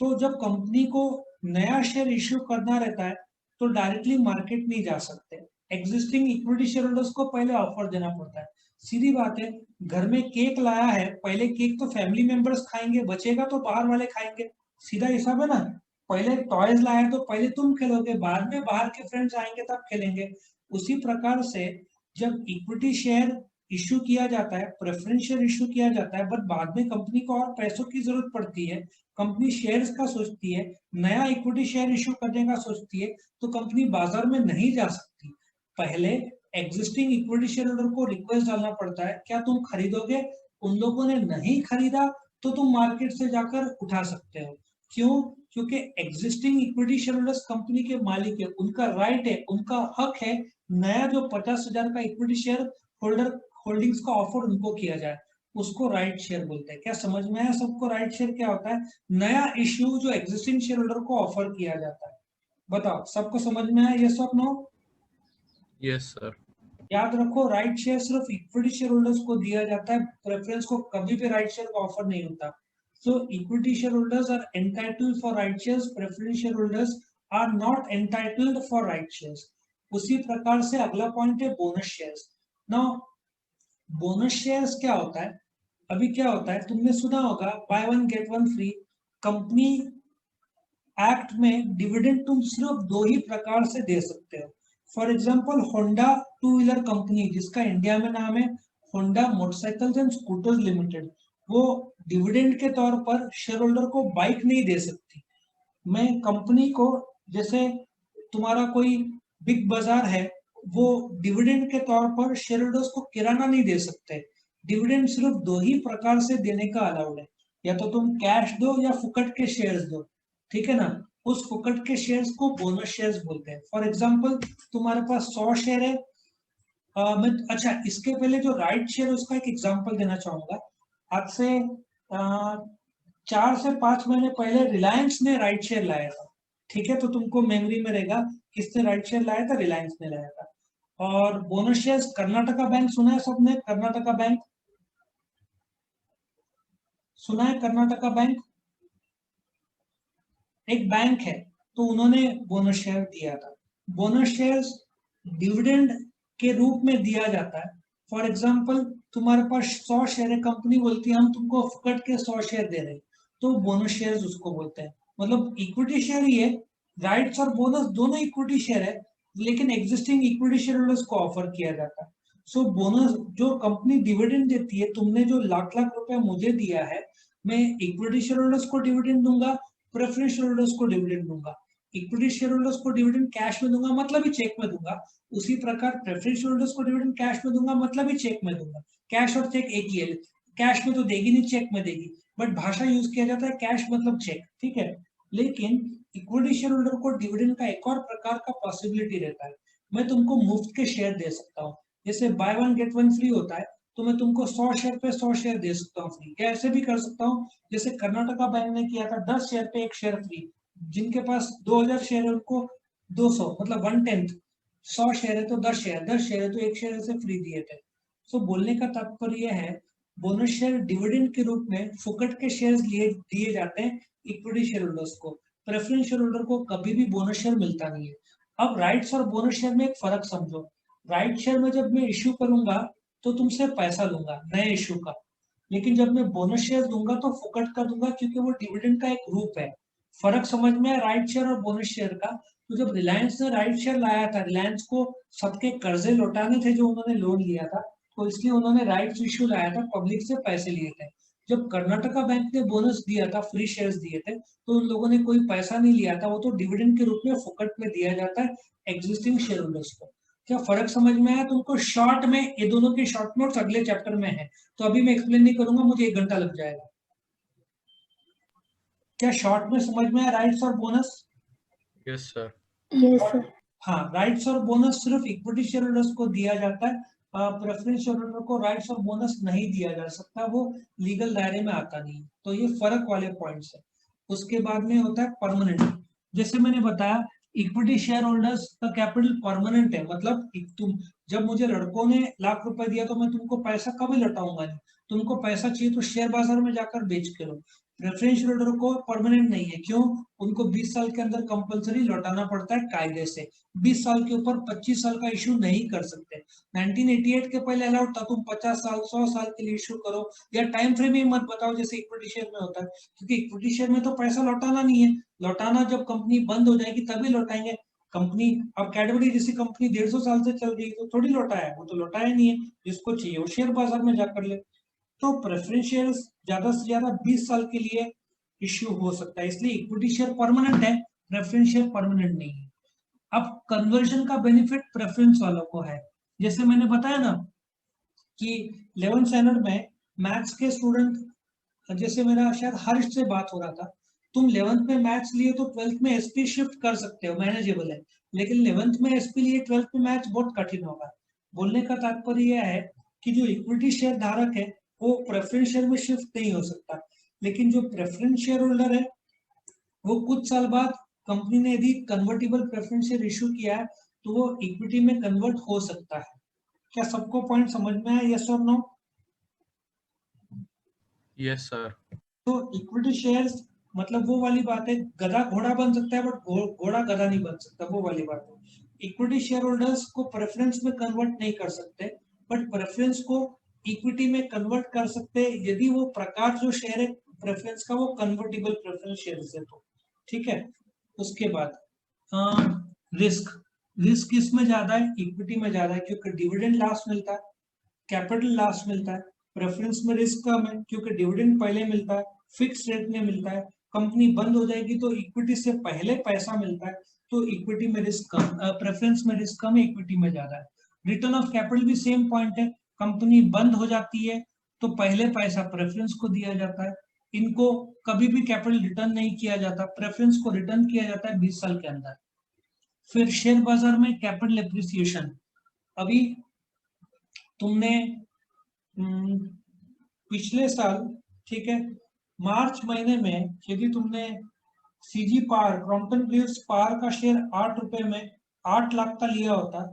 [SPEAKER 1] तो जब कंपनी को नया शेयर इश्यू करना रहता है तो डायरेक्टली मार्केट नहीं जा सकते, एग्जिस्टिंग इक्विटी शेयर होल्डर्स को पहले ऑफर देना पड़ता है। सीधी बात है, घर में केक लाया है, पहले केक तो फैमिली मेंबर्स खाएंगे, बचेगा तो बाहर वाले खाएंगे, सीधा हिसाब है ना। पहले टॉयज लाया तो पहले तुम खेलोगे, बाद में बाहर के फ्रेंड्स आएंगे तब खेलेंगे। उसी प्रकार से जब इक्विटी शेयर इश्यू किया जाता है, प्रेफरेंस शेयर इश्यू किया जाता है, बट बाद में कंपनी को और पैसों की जरूरत पड़ती है, कंपनी शेयर्स का सोचती है, नया इक्विटी शेयर इश्यू करने का सोचती है, तो कंपनी बाजार में नहीं जा सकती। पहले एग्जिस्टिंग इक्विटी शेयर होल्डर को रिक्वेस्ट डालना पड़ता है, क्या तुम खरीदोगे? उन लोगों ने नहीं खरीदा तो तुम मार्केट से जाकर उठा सकते हो। क्यों? क्योंकि existing equity share holders company के मालिक है, उनका राइट है, उनका हक है नया जो 50,000 का इक्विटी शेयर होल्डर होल्डिंग्स का ऑफर उनको किया जाए, उसको राइट शेयर बोलते हैं। क्या समझ में आया सबको? राइट शेयर क्या होता है? नया इश्यू जो एग्जिस्टिंग शेयर होल्डर को ऑफर किया जाता है। बताओ सबको समझ में आया? यस और नो?
[SPEAKER 4] Yes, sir.
[SPEAKER 1] याद रखो, राइट शेयर सिर्फ इक्विटी शेयर होल्डर्स को दिया जाता है, प्रेफरेंस को कभी भी राइट शेयर का ऑफर नहीं होता। So equity share holders are entitled for right shares, preference share holders are not entitled for right shares. उसी प्रकार से अगला पॉइंट है bonus shares. Now bonus shares क्या होता है? अभी क्या होता है, तुमने सुना होगा by one get one free. Company act में डिविडेंड तुम सिर्फ दो ही प्रकार से दे सकते हो। For example Honda two wheeler company, जिसका इंडिया में नाम है Honda motorcycles and scooters limited, वो डिविडेंड के तौर पर शेयर होल्डर को बाइक नहीं दे सकती। मैं कंपनी को, जैसे तुम्हारा कोई बिग बाजार है, वो डिविडेंड के तौर पर शेयर होल्डर्स को किराना नहीं दे सकते। डिविडेंड सिर्फ दो ही प्रकार से देने का अलाउड है, या तो तुम कैश दो या फुकट के शेयर्स दो, ठीक है ना? उस फुकट के शेयर्स को बोनस शेयर्स बोलते हैं। फॉर एग्जांपल तुम्हारे पास 100 शेयर है। मैं अच्छा, इसके पहले जो राइट शेयर, उसका एक एग्जांपल देना चाहूंगा। आज से 4 से 5 महीने पहले रिलायंस ने राइट शेयर लाया था, ठीक है? तो तुमको मेमोरी में रहेगा किसने राइट शेयर लाया था? रिलायंस ने लाया था। और बोनस शेयर्स कर्नाटका बैंक सुना है सबने? कर्नाटका बैंक सुना है? कर्नाटका बैंक एक बैंक है, तो उन्होंने बोनस शेयर दिया था। बोनस शेयर्स डिविडेंड के रूप में दिया जाता है। फॉर एग्जांपल तुम्हारे पास 100 शेयर है, कंपनी बोलती है हम तुमको फुकट के 100 शेयर दे रहे हैं, तो बोनस शेयर्स उसको बोलते हैं। मतलब इक्विटी शेयर ही है, राइट्स और बोनस दोनों इक्विटी शेयर है, लेकिन एग्जिस्टिंग इक्विटी शेयर होल्डर्स को ऑफर किया जाता है। सो बोनस जो कंपनी डिविडेंड देती है, तुमने जो लाख लाख रुपए मुझे दिया है, मैं इक्विटी शेयर होल्डर्स को डिविडेंड दूंगा, प्रेफरेंस शेयर होल्डर्स को डिविडेंड दूंगा। इक्विटी शेयर होल्डर्स को डिविडेंड कैश में दूंगा, मतलब ही चेक में दूंगा। उसी प्रकार प्रेफरेंस शेयर होल्डर्स को डिविडेंड कैश में दूंगा, मतलब ही चेक में दूंगा। कैश और चेक एक ही है, कैश में तो देगी नहीं, चेक में देगी, बट भाषा यूज किया जाता है कैश मतलब चेक, ठीक है? लेकिन इक्विटी शेयर होल्डर को डिविडेंड का एक और प्रकार का पॉसिबिलिटी रहता है। मैं तुमको मुफ्त के शेयर दे सकता हूँ, जैसे by one get one free होता है, तो मैं तुमको 100 शेयर पे 100 शेयर दे सकता हूँ फ्री। या ऐसे भी कर सकता हूँ जैसे कर्नाटका बैंक ने किया था, 10 शेयर पे 1 शेयर फ्री। जिनके पास 2000 शेयर है उनको 200, मतलब 1/10। 100 शेयर है तो 10 शेयर, 10 शेयर है तो 1 शेयर से फ्री दिए थे। सो बोलने का तात्पर्य यह है, बोनस शेयर डिविडेंड के रूप में फुकट के शेयर्स लिए दिए जाते हैं इक्विटी शेयर होल्डर्स को। प्रेफरेंस शेयर होल्डर को कभी भी बोनस शेयर मिलता नहीं है। अब राइट्स और बोनस शेयर में एक फर्क समझो। राइट शेयर में जब मैं इश्यू करूंगा तो तुमसे पैसा लूंगा नए इश्यू का, लेकिन जब मैं बोनस शेयर दूंगा तो फुकट का दूंगा, क्योंकि वो डिविडेंड का एक रूप है। फर्क समझ में है राइट शेयर और बोनस शेयर का? तो जब रिलायंस ने राइट शेयर लाया था, रिलायंस को सबके कर्जे लौटाने थे जो उन्होंने लोन लिया था, तो इसलिए उन्होंने राइट्स इश्यू लाया था, पब्लिक से पैसे लिए थे। जब कर्नाटका बैंक ने बोनस दिया था, फ्री शेयर्स दिए थे, तो उन लोगों ने कोई पैसा नहीं लिया था, वो तो डिविडेंड के रूप में फुकट में दिया जाता है एग्जिस्टिंग शेयर होल्डर्स को। क्या फर्क समझ में आया तुमको? शॉर्ट में ये दोनों के शॉर्ट नोट्स अगले चैप्टर में है, तो अभी मैं एक्सप्लेन नहीं करूंगा, मुझे 1 घंटा लग जाएगा। क्या शॉर्ट में समझ में आया राइट्स और bonus?
[SPEAKER 4] Yes, sir.
[SPEAKER 2] Yes, sir.
[SPEAKER 1] हाँ, राइट्स और बोनस सिर्फ इक्विटी शेयर होल्डर्स को दिया जाता है। प्रेफरेंस शेयर होल्डर को राइट्स और बोनस नहीं दिया जा सकता, वो लीगल दायरे में आता नहीं। तो ये फर्क वाले पॉइंट्स है। उसके बाद में होता है परमानेंट। जैसे मैंने बताया, इक्विटी शेयर होल्डर्स का कैपिटल परमानेंट है, मतलब तुम, जब मुझे लड़कों ने लाख रुपए दिया तो मैं तुमको पैसा कभी लौटाऊंगा नहीं। तुमको पैसा चाहिए तो शेयर बाजार में जाकर बेच के लो। प्रेफरेंस होल्डर को परमानेंट नहीं है, क्यों? उनको 20 साल के अंदर कंपलसरी लौटाना पड़ता है कायदे से। 20 साल के ऊपर 25 साल का इशू नहीं कर सकते। 1988 के पहले अलाउड था, तुम 50 साल 100 साल के लिए इशू करो, या टाइम फ्रेम ही मत बताओ जैसे इक्विटी शेयर में होता है, क्योंकि इक्विटी शेयर में तो पैसा लौटाना नहीं है। लौटाना जब कंपनी बंद हो जाएगी तभी लौटाएंगे। कंपनी, अब कैडबरी जैसी कंपनी 150 साल से चल रही तो थोड़ी लौटाया, वो तो लौटाया नहीं है। जिसको चाहिए वो शेयर बाजार में जाकर ले। तो प्रेफरेंस शेयर्स ज्यादा से ज्यादा 20 साल के लिए इश्यू हो सकता है, इसलिए इक्विटी शेयर परमानेंट है, प्रेफरेंस शेयर परमानेंट नहीं है। अब कन्वर्जन का बेनिफिट प्रेफरेंस वालों को है। जैसे मैंने बताया ना कि 11th स्टैंडर्ड में मैथ्स के स्टूडेंट, जैसे मेरा शायद हर्ष से बात हो रहा था, तुम 11th में मैथ्स लिए तो 12th में एसपी शिफ्ट कर सकते हो, मैनेजेबल है। लेकिन 11th में एसपी लिए 12th में मैथ्स बहुत कठिन होगा। बोलने का तात्पर्य यह है कि जो इक्विटी शेयर धारक है वो प्रेफरेंस शेयर में शिफ्ट नहीं हो सकता, लेकिन जो प्रेफरेंस शेयर होल्डर है वो कुछ साल बाद कंपनी ने यदि कन्वर्टेबल प्रेफरेंस शेयर इशू किया है तो वो इक्विटी में कन्वर्ट हो सकता है। क्या सबको पॉइंट समझ में आया, यस और नो?
[SPEAKER 4] Yes sir.
[SPEAKER 1] तो इक्विटी शेयर्स मतलब वो वाली बात है, गधा घोड़ा बन सकता है बट घोड़ा गधा नहीं बन सकता, वो वाली बात है। इक्विटी शेयर होल्डर्स को प्रेफरेंस में कन्वर्ट नहीं कर सकते, बट प्रेफरेंस को इक्विटी में कन्वर्ट कर सकते हैं यदि वो प्रकार जो शेयर है प्रेफरेंस का वो कन्वर्टेबल प्रेफरेंस शेयर है तो, ठीक है। उसके बाद रिस्क, रिस्क किसमें ज्यादा है? इक्विटी में ज्यादा है, क्योंकि डिविडेंड लास्ट मिलता है, कैपिटल लास्ट मिलता है। प्रेफरेंस में रिस्क कम है क्योंकि डिविडेंड पहले मिलता है, फिक्स रेट में मिलता है। कंपनी बंद हो जाएगी तो इक्विटी से पहले पैसा मिलता है, तो इक्विटी में रिस्क कम, प्रेफरेंस में रिस्क कम है, इक्विटी में ज्यादा है। रिटर्न ऑफ कैपिटल भी सेम पॉइंट है, कंपनी बंद हो जाती है तो पहले पैसा प्रेफरेंस को दिया जाता है। इनको कभी भी कैपिटल रिटर्न नहीं किया जाता, प्रेफरेंस को रिटर्न किया जाता है 20 साल के अंदर। फिर शेयर बाजार में कैपिटल एप्रिसिएशन, अभी तुमने पिछले साल, ठीक है, मार्च महीने में यदि तुमने सीजी पार, क्रॉम्पटन ग्रीव्स पार का शेयर 8 रुपए में 8 लाख का लिया होता,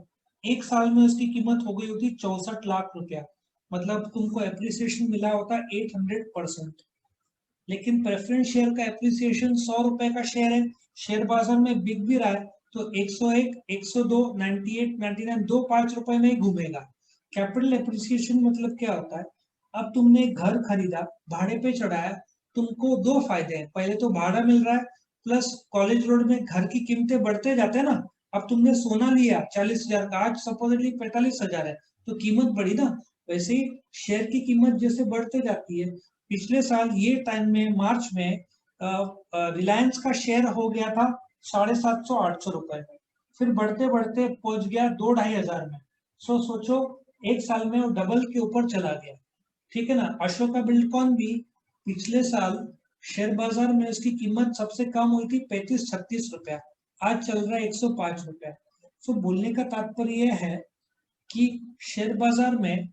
[SPEAKER 1] एक साल में उसकी कीमत हो गई होती 64 लाख रुपया, मतलब तुमको एप्रिसिएशन मिला होता 800%। लेकिन प्रेफरेंस शेयर का एप्रिसिएशन 100 रुपए का शेयर है, शेयर बाजार में बिक भी रहा है तो 101, 102, 98, 99 दो 5 रुपए में ही घूमेगा। कैपिटल एप्रिसिएशन मतलब क्या होता है? अब तुमने घर खरीदा, भाड़े पे चढ़ाया, तुमको दो फायदे हैं, पहले तो भाड़ा मिल रहा है, प्लस कॉलेज रोड में घर की कीमतें बढ़ते जाते हैं ना। अब तुमने सोना लिया 40,000 का, आज सपोजिटली 45,000 है, तो कीमत बढ़ी ना। वैसे ही शेयर की कीमत जैसे बढ़ते जाती है, पिछले साल ये टाइम में मार्च में रिलायंस का शेयर हो गया था 750-800 रुपए में, फिर बढ़ते बढ़ते पहुंच गया 2-2,500 में। सोचो एक साल में वो डबल के ऊपर चला गया, ठीक है ना। अशोका बिल्डकॉन भी पिछले साल शेयर बाजार में उसकी कीमत सबसे कम हुई थी 35-36 रुपया, आज चल रहा है 105 रुपया। तो बोलने का तात्पर्य यह है कि शेयर बाजार में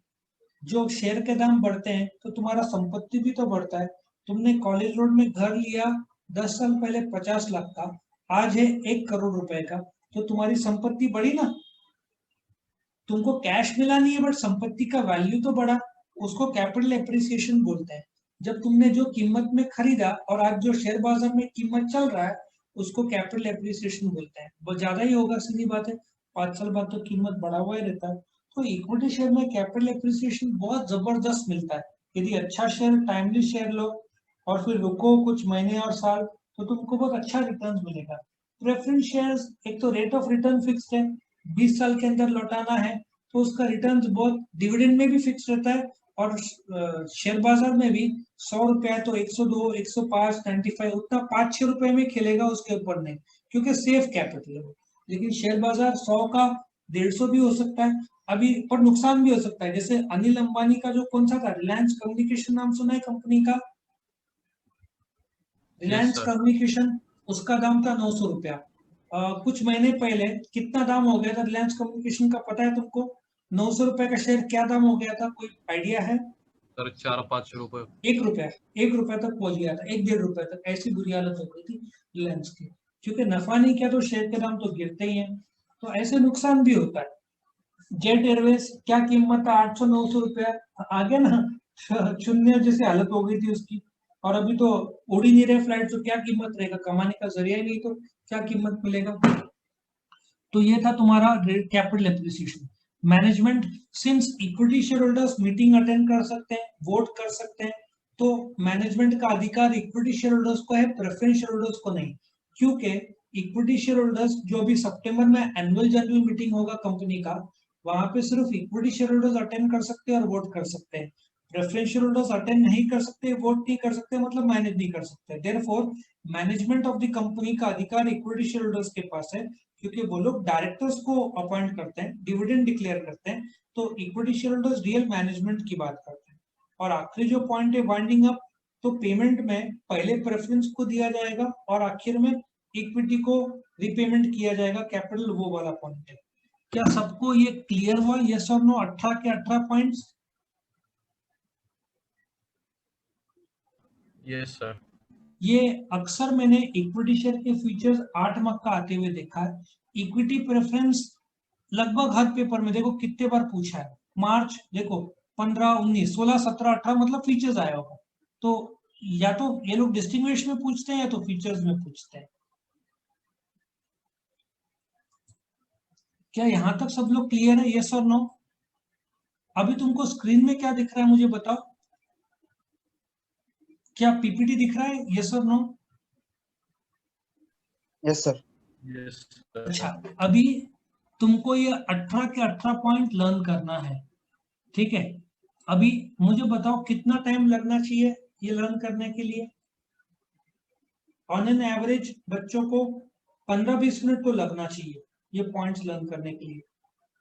[SPEAKER 1] जो शेयर के दाम बढ़ते हैं तो तुम्हारा संपत्ति भी तो बढ़ता है। तुमने कॉलेज रोड में घर लिया 10 साल पहले 50 लाख का, आज है 1 करोड़ रुपए का, तो तुम्हारी संपत्ति बढ़ी ना। तुमको कैश मिला नहीं है बट संपत्ति का वैल्यू तो बढ़ा, उसको कैपिटल एप्रिसिएशन बोलते हैं। जब तुमने जो कीमत में खरीदा और आज जो शेयर बाजार में कीमत चल रहा है उसको कैपिटल एप्रिसिएशन बोलते हैं। बहुत ज्यादा ही होगा, सीधी बात है, 5 साल बाद तो कीमत बढ़ा हुआ ही रहता है। तो इक्विटी शेयर में कैपिटल एप्रिसिएशन बहुत जबरदस्त मिलता है। यदि अच्छा शेयर, टाइमली शेयर लो और फिर रुको कुछ महीने और साल तो तुमको बहुत अच्छा रिटर्न मिलेगा। प्रेफरेंस शेयर्स, एक तो रेट ऑफ रिटर्न फिक्स्ड है, 20 साल के अंदर लौटाना है तो उसका रिटर्न बहुत, डिविडेंड में भी फिक्स रहता है और शेयर बाजार में भी 100 रुपया है तो 102, 105, 95 उतना 5-6 रुपए में खेलेगा, उसके ऊपर नहीं, क्योंकि सेफ कैपिटल है। लेकिन शेयर बाजार 100 का 150 भी हो सकता है अभी, पर नुकसान भी हो सकता है। जैसे अनिल अंबानी का जो कौन सा था, रिलायंस कम्युनिकेशन नाम सुना है कंपनी का? रिलायंस कम्युनिकेशन, उसका दाम था 900 रुपया। कुछ महीने पहले कितना दाम हो गया था रिलायंस कम्युनिकेशन का, पता है तुमको? 900 रुपए का शेयर क्या दाम हो गया था, कोई आइडिया है?
[SPEAKER 4] सर 4-5 रुपए।
[SPEAKER 1] 1 रुपया, 1 रुपया तक पहुंच गया था, 1-1.5 रुपए तक, ऐसी बुरी हालत हो गई थी रिलायंस की। क्योंकि नफा नहीं किया तो शेयर के दाम तो गिरते ही हैं, तो ऐसे नुकसान भी होता है। जेट एयरवेज क्या कीमत है, 800-900 रुपया, आ गया ना, शून्य जैसी हालत हो गई थी उसकी। और अभी तो उड़ ही नहीं रहे फ्लाइट, तो क्या कीमत रहेगा, कमाने का जरिया ही नहीं तो क्या कीमत मिलेगा। तो ये था तुम्हारा capital appreciation. Management, since equity share holders meeting attend कर सकते हैं, वोट कर सकते हैं, तो मैनेजमेंट का अधिकार इक्विटी शेयर होल्डर्स को है, प्रेफरेंस शेयर होल्डर्स को नहीं। क्योंकि इक्विटी शेयर होल्डर्स, जो भी सितंबर में एनुअल जनरल मीटिंग होगा कंपनी का, वहां पे सिर्फ इक्विटी शेयर होल्डर्स अटेंड कर सकते हैं और वोट कर सकते हैं। प्रेफरेंस शेयर होल्डर्स अटेंड नहीं कर सकते, वोट नहीं कर सकते, मतलब मैनेज नहीं कर सकते। Therefore management of the company का अधिकार इक्विटी शेयर होल्डर्स के पास है, क्योंकि वो लोग डायरेक्टर्स को अपॉइंट करते हैं, डिविडेंड डिक्लेयर करते हैं, तो equity share holders real management की बात करते हैं। और आखिरी जो पॉइंट है वाइंडिंग अप, तो पेमेंट में पहले प्रेफरेंस को दिया जाएगा और आखिर में इक्विटी को रिपेमेंट किया जाएगा, कैपिटल वो वाला पॉइंट है। क्या सबको ये क्लियर हुआ? यस और नो? 18 के 18 पॉइंट्स?
[SPEAKER 4] Yes sir.
[SPEAKER 1] ये अक्सर मैंने इक्विटी शेयर के फीचर्स 8 मार्क का आते हुए देखा है। इक्विटी प्रेफरेंस लगभग हर पेपर में देखो कितने बार पूछा है। मार्च देखो 15, 19, 16, 17, 18 मतलब फीचर्स आया होगा। तो या तो ये लोग डिस्टिंग्विश में पूछते हैं या तो फीचर्स में पूछते हैं। क्या यहां तक सब लोग क्लियर है? यस और नो? अभी तुमको स्क्रीन में क्या दिख रहा है मुझे बताओ? क्या पीपीटी दिख रहा है? यस और no?
[SPEAKER 3] Yes, sir.
[SPEAKER 4] Yes sir.
[SPEAKER 1] अच्छा, अभी तुमको ये 18 के 18 पॉइंट लर्न करना है, ठीक है? अभी मुझे बताओ कितना टाइम लगना चाहिए ये लर्न करने के लिए? ऑन एन एवरेज बच्चों को 15-20 मिनट तो लगना चाहिए ये पॉइंट्स लर्न करने के लिए।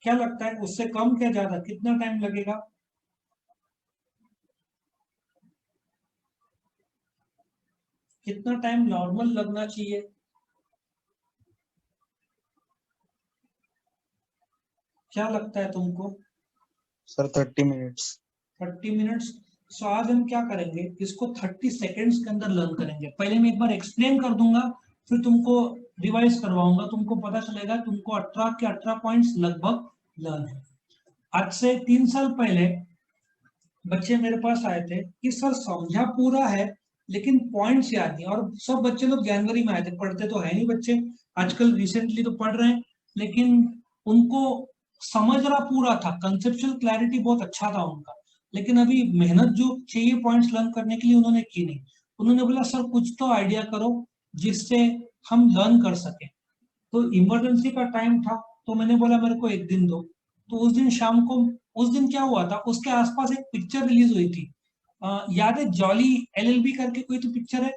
[SPEAKER 1] क्या लगता है उससे कम क्या ज्यादा, कितना टाइम लगेगा? कितना टाइम नॉर्मल लगना चाहिए? क्या लगता है तुमको?
[SPEAKER 3] Sir, 30 minutes.
[SPEAKER 1] 30 मिनट्स। सो आज हम क्या करेंगे, इसको 30 सेकेंड्स के अंदर लर्न करेंगे। पहले मैं एक बार एक्सप्लेन कर दूंगा, फिर तुमको रिवाइज करवाऊंगा, तुमको पता चलेगा तुमको 18 के 18 पॉइंट्स लगभग लर्न है। आज से 3 साल पहले बच्चे मेरे पास आए थे कि सर समझा पूरा है लेकिन पॉइंट्स याद नहीं। और सब बच्चे लोग जनवरी में आए थे, पढ़ते तो है नहीं बच्चे, आजकल रिसेंटली तो पढ़ रहे हैं, लेकिन उनको समझना पूरा था, कंसेप्चुअल क्लैरिटी बहुत अच्छा था उनका, लेकिन अभी मेहनत जो चाहिए पॉइंट्स लर्न करने के लिए उन्होंने की नहीं। उन्होंने बोला सर कुछ तो आइडिया करो जिससे हम लर्न कर सके। तो इमरजेंसी का टाइम था, तो मैंने बोला मेरे को एक दिन दो। तो उस दिन शाम को, उस दिन क्या हुआ था, उसके आसपास एक पिक्चर रिलीज हुई थी, याद है? जॉली एलएलबी करके कोई तो पिक्चर है,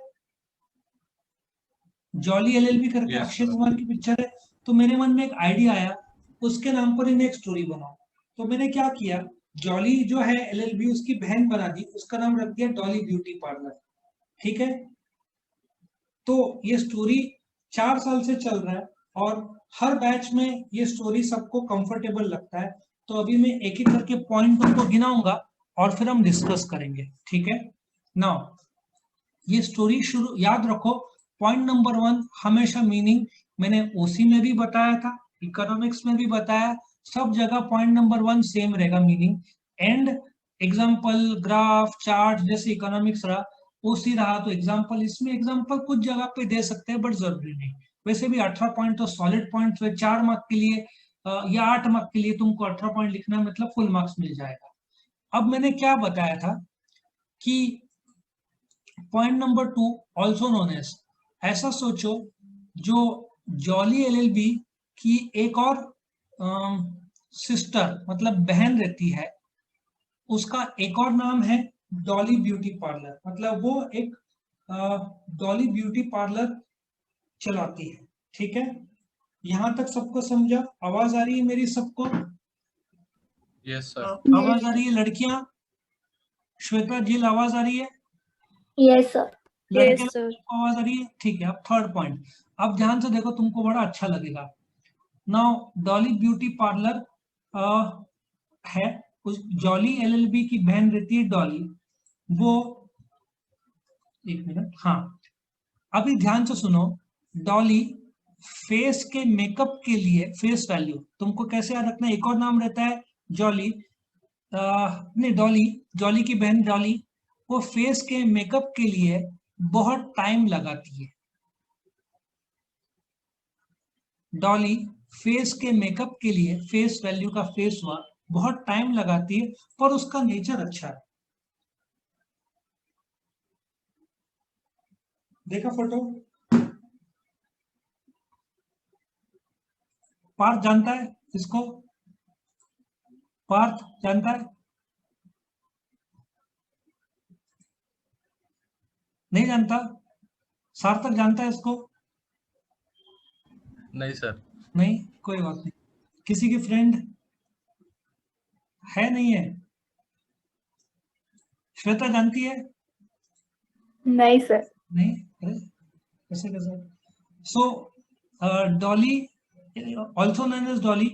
[SPEAKER 1] जॉली एलएलबी करके
[SPEAKER 4] यस
[SPEAKER 1] अक्षय
[SPEAKER 4] सर।
[SPEAKER 1] कुमार की पिक्चर है। तो मेरे मन में एक आइडिया आया, उसके नाम पर ही एक स्टोरी बनाओ। तो मैंने क्या किया, जॉली जो है एलएलबी उसकी बहन बना दी, उसका नाम रख दिया डॉली ब्यूटी पार्लर, ठीक है? तो ये स्टोरी 4 साल से चल रहा है और हर बैच में ये स्टोरी सबको कंफर्टेबल लगता है। तो अभी मैं एक एक करके पॉइंट को गिनाऊंगा और फिर हम डिस्कस करेंगे, ठीक है? नाउ ये स्टोरी शुरू याद रखो। पॉइंट नंबर 1 हमेशा मीनिंग, मैंने ओसी में भी बताया था, इकोनॉमिक्स में भी बताया, सब जगह पॉइंट नंबर 1 सेम रहेगा meaning. And example, graph, chart जैसे इकोनॉमिक्स रहा, ओसी रहा तो एग्जाम्पल। इसमें एग्जाम्पल कुछ जगह पे दे सकते हैं बट जरूरी नहीं। वैसे भी 18 पॉइंट तो सॉलिड पॉइंट हुए, 4 मार्क के लिए या 8 मार्क के लिए तुमको 18 पॉइंट लिखना है, मतलब फुल मार्क्स मिल जाएगा। अब मैंने क्या बताया था कि point number 2 also known as, ऐसा सोचो जो जॉली एलएलबी की एक और सिस्टर मतलब बहन रहती है, उसका एक और नाम है डॉली ब्यूटी पार्लर, मतलब वो एक डॉली ब्यूटी पार्लर चलाती है, ठीक है? यहां तक सबको समझा? आवाज आ रही है मेरी सबको?
[SPEAKER 4] Yes sir.
[SPEAKER 1] आवाज आ रही है लड़कियां? श्वेता जी आवाज आ रही है?
[SPEAKER 2] Yes, sir.
[SPEAKER 1] लड़के
[SPEAKER 2] Yes, sir.
[SPEAKER 1] को आवाज आ रही है? ठीक है। अब थर्ड पॉइंट, अब ध्यान से देखो, तुमको बड़ा अच्छा लगेगा। नाउ डॉली ब्यूटी पार्लर है, उस जॉली एलएलबी की बहन रहती है डॉली, वो, एक मिनट, हाँ, अभी ध्यान से सुनो। डॉली फेस के मेकअप के लिए, फेस वैल्यू तुमको कैसे याद रखना है, एक और नाम रहता है जॉली, नहीं डॉली, जॉली की बहन डॉली, वो फेस के मेकअप के लिए बहुत टाइम लगाती है। डॉली फेस के मेकअप के लिए, फेस वैल्यू का फेस हुआ, बहुत टाइम लगाती है, पर उसका नेचर अच्छा है। देखा फोटो? पार्थ जानता है इसको? पार्थ जानता है? नहीं जानता? सार्थक जानता है इसको?
[SPEAKER 4] नहीं सर।
[SPEAKER 1] नहीं, कोई बात नहीं। किसी की फ्रेंड है? नहीं है? श्वेता जानती है?
[SPEAKER 2] नहीं सर।
[SPEAKER 1] नहीं, अरे कैसे कैसे? So Dolly, also known as Dolly,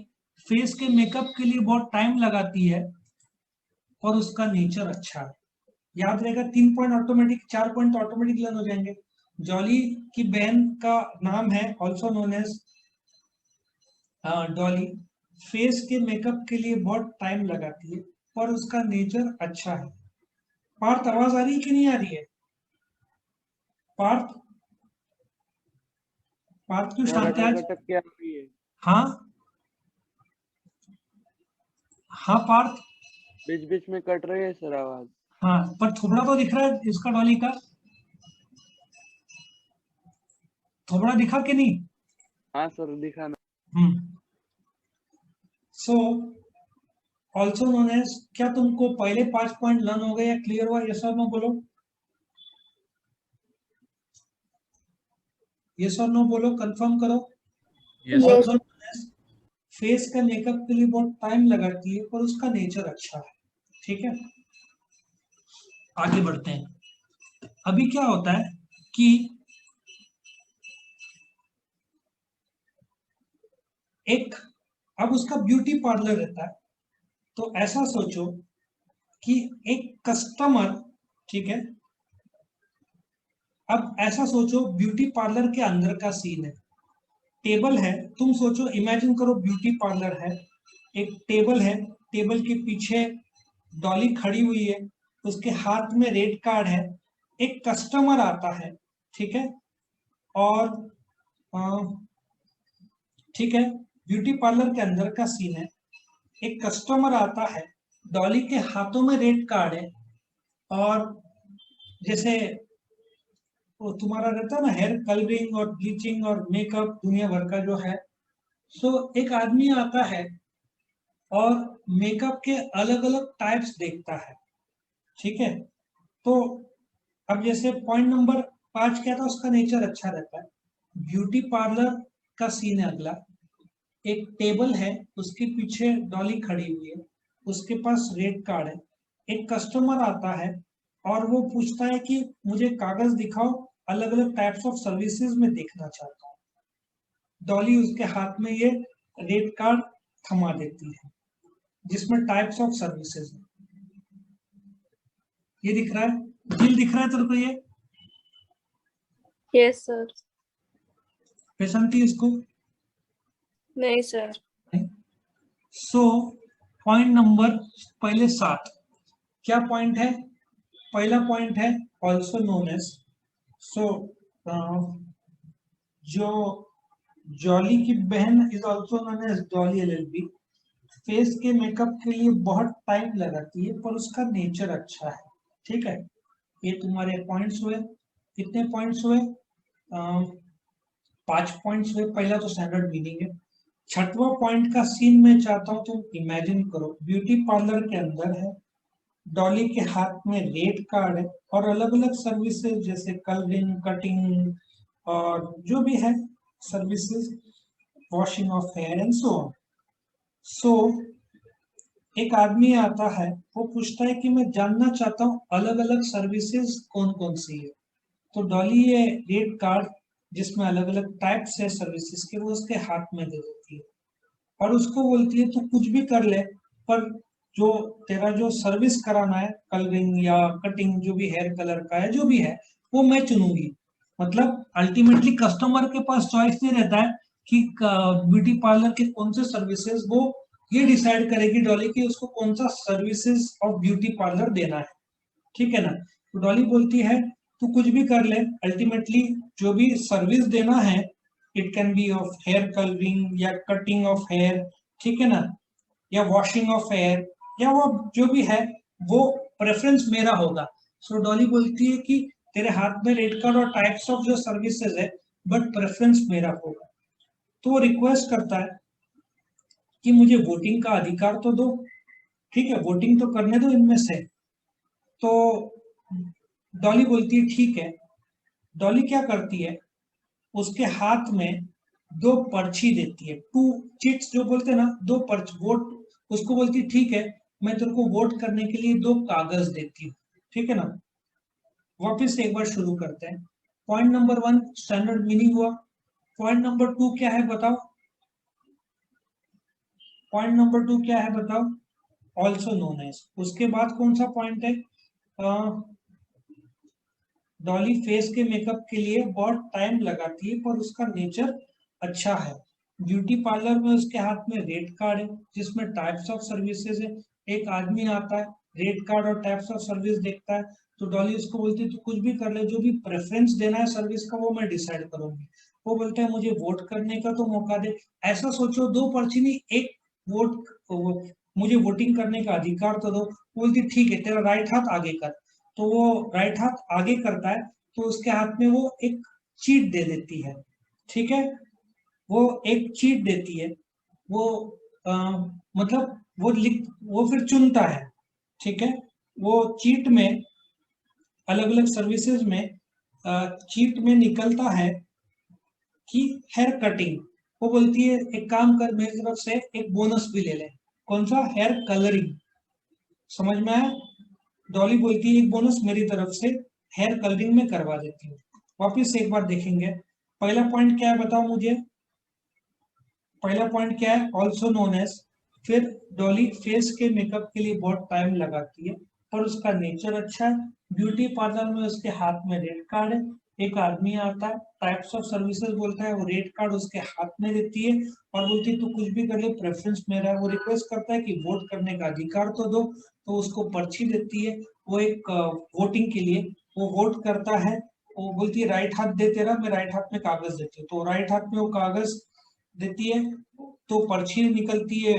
[SPEAKER 1] face के मेकअप के लिए बहुत टाइम लगाती है और उसका नेचर अच्छा है। याद रहेगा, 3 point automatic, 4 point automatic learn हो जाएंगे। जॉली की बहन का नाम है also known as Dolly, face के मेकअप के लिए बहुत टाइम लगाती है पर उसका नेचर अच्छा है। पार्थ, आवाज आ रही है कि नहीं आ रही है? पार्थ, पार्थ क्यों शांत है आज?
[SPEAKER 5] अटक के आ रही है।
[SPEAKER 1] हाँ हाँ पार्थ,
[SPEAKER 5] बीच बीच में कट रही है सर आवाज।
[SPEAKER 1] हाँ पर थोबड़ा तो दिख रहा है इसका, डॉली का थोबड़ा दिखा कि नहीं?
[SPEAKER 5] हाँ सर दिखा ना।
[SPEAKER 1] सो ऑल्सो नोन एज, क्या तुमको पहले 5 पॉइंट लर्न हो गए या क्लियर हुआ? ये सब नो बोलो, ये सब नो बोलो, कंफर्म करो।
[SPEAKER 4] Yes,
[SPEAKER 2] Yes,
[SPEAKER 1] also known as, face का मेकअप के लिए बहुत टाइम लगाती है पर उसका नेचर अच्छा है। ठीक है, आगे बढ़ते हैं। अभी क्या होता है कि एक, अब उसका ब्यूटी पार्लर रहता है, तो ऐसा सोचो कि एक कस्टमर, ठीक है, अब ऐसा सोचो ब्यूटी पार्लर के अंदर का सीन है। टेबल है, तुम सोचो, इमेजिन करो ब्यूटी पार्लर है, एक टेबल है, टेबल के पीछे डॉली खड़ी हुई है, उसके हाथ में रेड कार्ड है, एक कस्टमर आता है, ठीक है, और ठीक है, ब्यूटी पार्लर के अंदर का सीन है, एक कस्टमर आता है, डॉली के हाथों में रेड कार्ड है, और जैसे वो तुम्हारा रहता है ना हेयर कलरिंग और ब्लीचिंग और मेकअप दुनिया भर का जो है, सो एक आदमी आता है और मेकअप के अलग अलग टाइप्स देखता है। ठीक है, तो अब जैसे पॉइंट नंबर 5 क्या था, उसका नेचर अच्छा रहता है। ब्यूटी पार्लर का सीन है अगला, एक टेबल है, उसके पीछे डॉली खड़ी हुई है, उसके पास रेड कार्ड है, एक कस्टमर आता है और वो पूछता है कि मुझे कागज दिखाओ, अलग अलग टाइप्स ऑफ सर्विसेज में देखना चाहता हूँ। डॉली उसके हाथ में ये रेड कार्ड थमा देती है जिसमें टाइप्स ऑफ सर्विसेज है। ये दिख रहा है, दिल दिख रहा है तेरे को? ये
[SPEAKER 2] yes sir.
[SPEAKER 1] पहचानती है इसको?
[SPEAKER 2] नहीं सर।
[SPEAKER 1] सो पॉइंट नंबर पहले 7, क्या पॉइंट है? पहला पॉइंट है ऑल्सो नोन एज, सो जो जॉली की बहन is also known as Dolly LLB, face के मेकअप के लिए बहुत टाइम लगाती है पर उसका नेचर अच्छा है। ठीक है, ये तुम्हारे पॉइंट्स हुए। कितने पॉइंट्स हुए? 5 पॉइंट्स हुए। पहला तो स्टैंडर्ड मीनिंग है। छठवां पॉइंट का सीन मैं चाहता हूं तुम इमेजिन करो, ब्यूटी पार्लर के अंदर है, डॉली के हाथ में रेड कार्ड है और अलग अलग सर्विसेज जैसे कलरिंग, कटिंग और जो भी है services, washing of hair and so on. So एक आदमी आता है, वो पूछता है कि मैं जानना चाहता हूँ अलग अलग सर्विसेज कौन कौन सी है। तो डॉली ये रेड कार्ड जिसमें अलग अलग टाइप्स है सर्विसेज के, वो उसके हाथ में दे देती है और उसको बोलती है तू कुछ भी कर ले, पर जो तेरा जो सर्विस कराना है, कलरिंग या कटिंग, जो भी हेयर कलर का है, जो भी है, वो मैं चुनूंगी। मतलब अल्टीमेटली कस्टमर के पास चॉइस नहीं रहता है कि ब्यूटी पार्लर के कौन से सर्विसेज, वो ये डिसाइड करेगी डॉली की उसको कौन सा सर्विसेज ऑफ ब्यूटी पार्लर देना है। ठीक है ना? तो डॉली बोलती है तू कुछ भी कर ले, अल्टीमेटली जो भी सर्विस देना है, it can be of hair colouring या कटिंग ऑफ हेयर, ठीक है ना, या वॉशिंग ऑफ हेयर, या वो जो भी है वो प्रेफरेंस मेरा होगा। सो डॉली बोलती है कि तेरे हाथ में रेड कार्ड और टाइप्स ऑफ जो सर्विसेज है, बट प्रेफरेंस मेरा होगा। तो वो रिक्वेस्ट करता है कि मुझे वोटिंग का अधिकार तो दो। ठीक है, वोटिंग तो करने दो इनमें से। तो डॉली बोलती है ठीक है। डॉली क्या करती है, उसके हाथ में 2 पर्ची देती है, 2 चिट्स जो बोलते हैं ना, 2 पर्च वोट, उसको बोलती है ठीक है मैं तेरे को वोट करने के लिए 2 कागज देती हूँ। ठीक है ना। वापिस से एक बार शुरू करते हैं। पॉइंट नंबर 1 स्टैंडर्ड मीनिंग हुआ। पॉइंट नंबर 2 क्या है बताओ? पॉइंट नंबर 2 क्या है बताओ? Also known as. उसके बाद कौन सा पॉइंट है? डॉली फेस के मेकअप के लिए बहुत टाइम लगाती है पर उसका नेचर अच्छा है। ब्यूटी पार्लर में उसके हाथ में रेट कार्ड है जिसमें टाइप्स ऑफ सर्विसेज है। एक आदमी आता है, रेट कार्ड और टाइप्स ऑफ सर्विस देखता है, तो डॉली उसको बोलती है तो कुछ भी कर ले, जो भी प्रेफरेंस देना है सर्विस का वो मैं डिसाइड करूंगी। वो बोलता है मुझे वोट करने का तो मौका दे। ऐसा सोचो, दो पर्ची नहीं, एक वोट, मुझे वोटिंग करने का अधिकार तो दो। बोलती ठीक है, तेरा राइट हाथ आगे कर। तो वो राइट हाथ आगे करता है तो उसके हाथ में वो एक चीट दे देती है। ठीक है, वो एक चीट देती है। वो मतलब वो फिर चुनता है। ठीक है, वो चीट में अलग अलग सर्विसेज में चीट में निकलता है कि हेयर कटिंग। वो बोलती है एक काम कर, मेरी तरफ से एक बोनस भी ले ले। कौन सा? Hair colouring. समझ में आया? डॉली बोलती है एक बोनस मेरी तरफ से हेयर कलरिंग में करवा देती हूँ। वापिस से एक बार देखेंगे। पहला पॉइंट क्या है बताओ मुझे? पहला पॉइंट क्या है? Also known as. फिर डॉली फेस के मेकअप के लिए बहुत टाइम लगाती है पर उसका नेचर अच्छा है। ब्यूटी पार्लर में उसके हाथ में रेट कार्ड है। एक आदमी आता है, टाइप्स ऑफ सर्विसेज बोलता है, वो रेट कार्ड उसके हाथ में देती है और बोलती है तू कुछ भी कर ले, प्रेफरेंस मेरा है। वो रिक्वेस्ट करता है कि वोट करने का अधिकार तो दो, तो उसको पर्ची देती है। वो एक वोटिंग के लिए वो वोट करता है। वो बोलती है राइट हाथ दे तेरा, मैं राइट हाथ में कागज देती हूँ। तो राइट हाथ में वो कागज देती है तो पर्ची निकलती है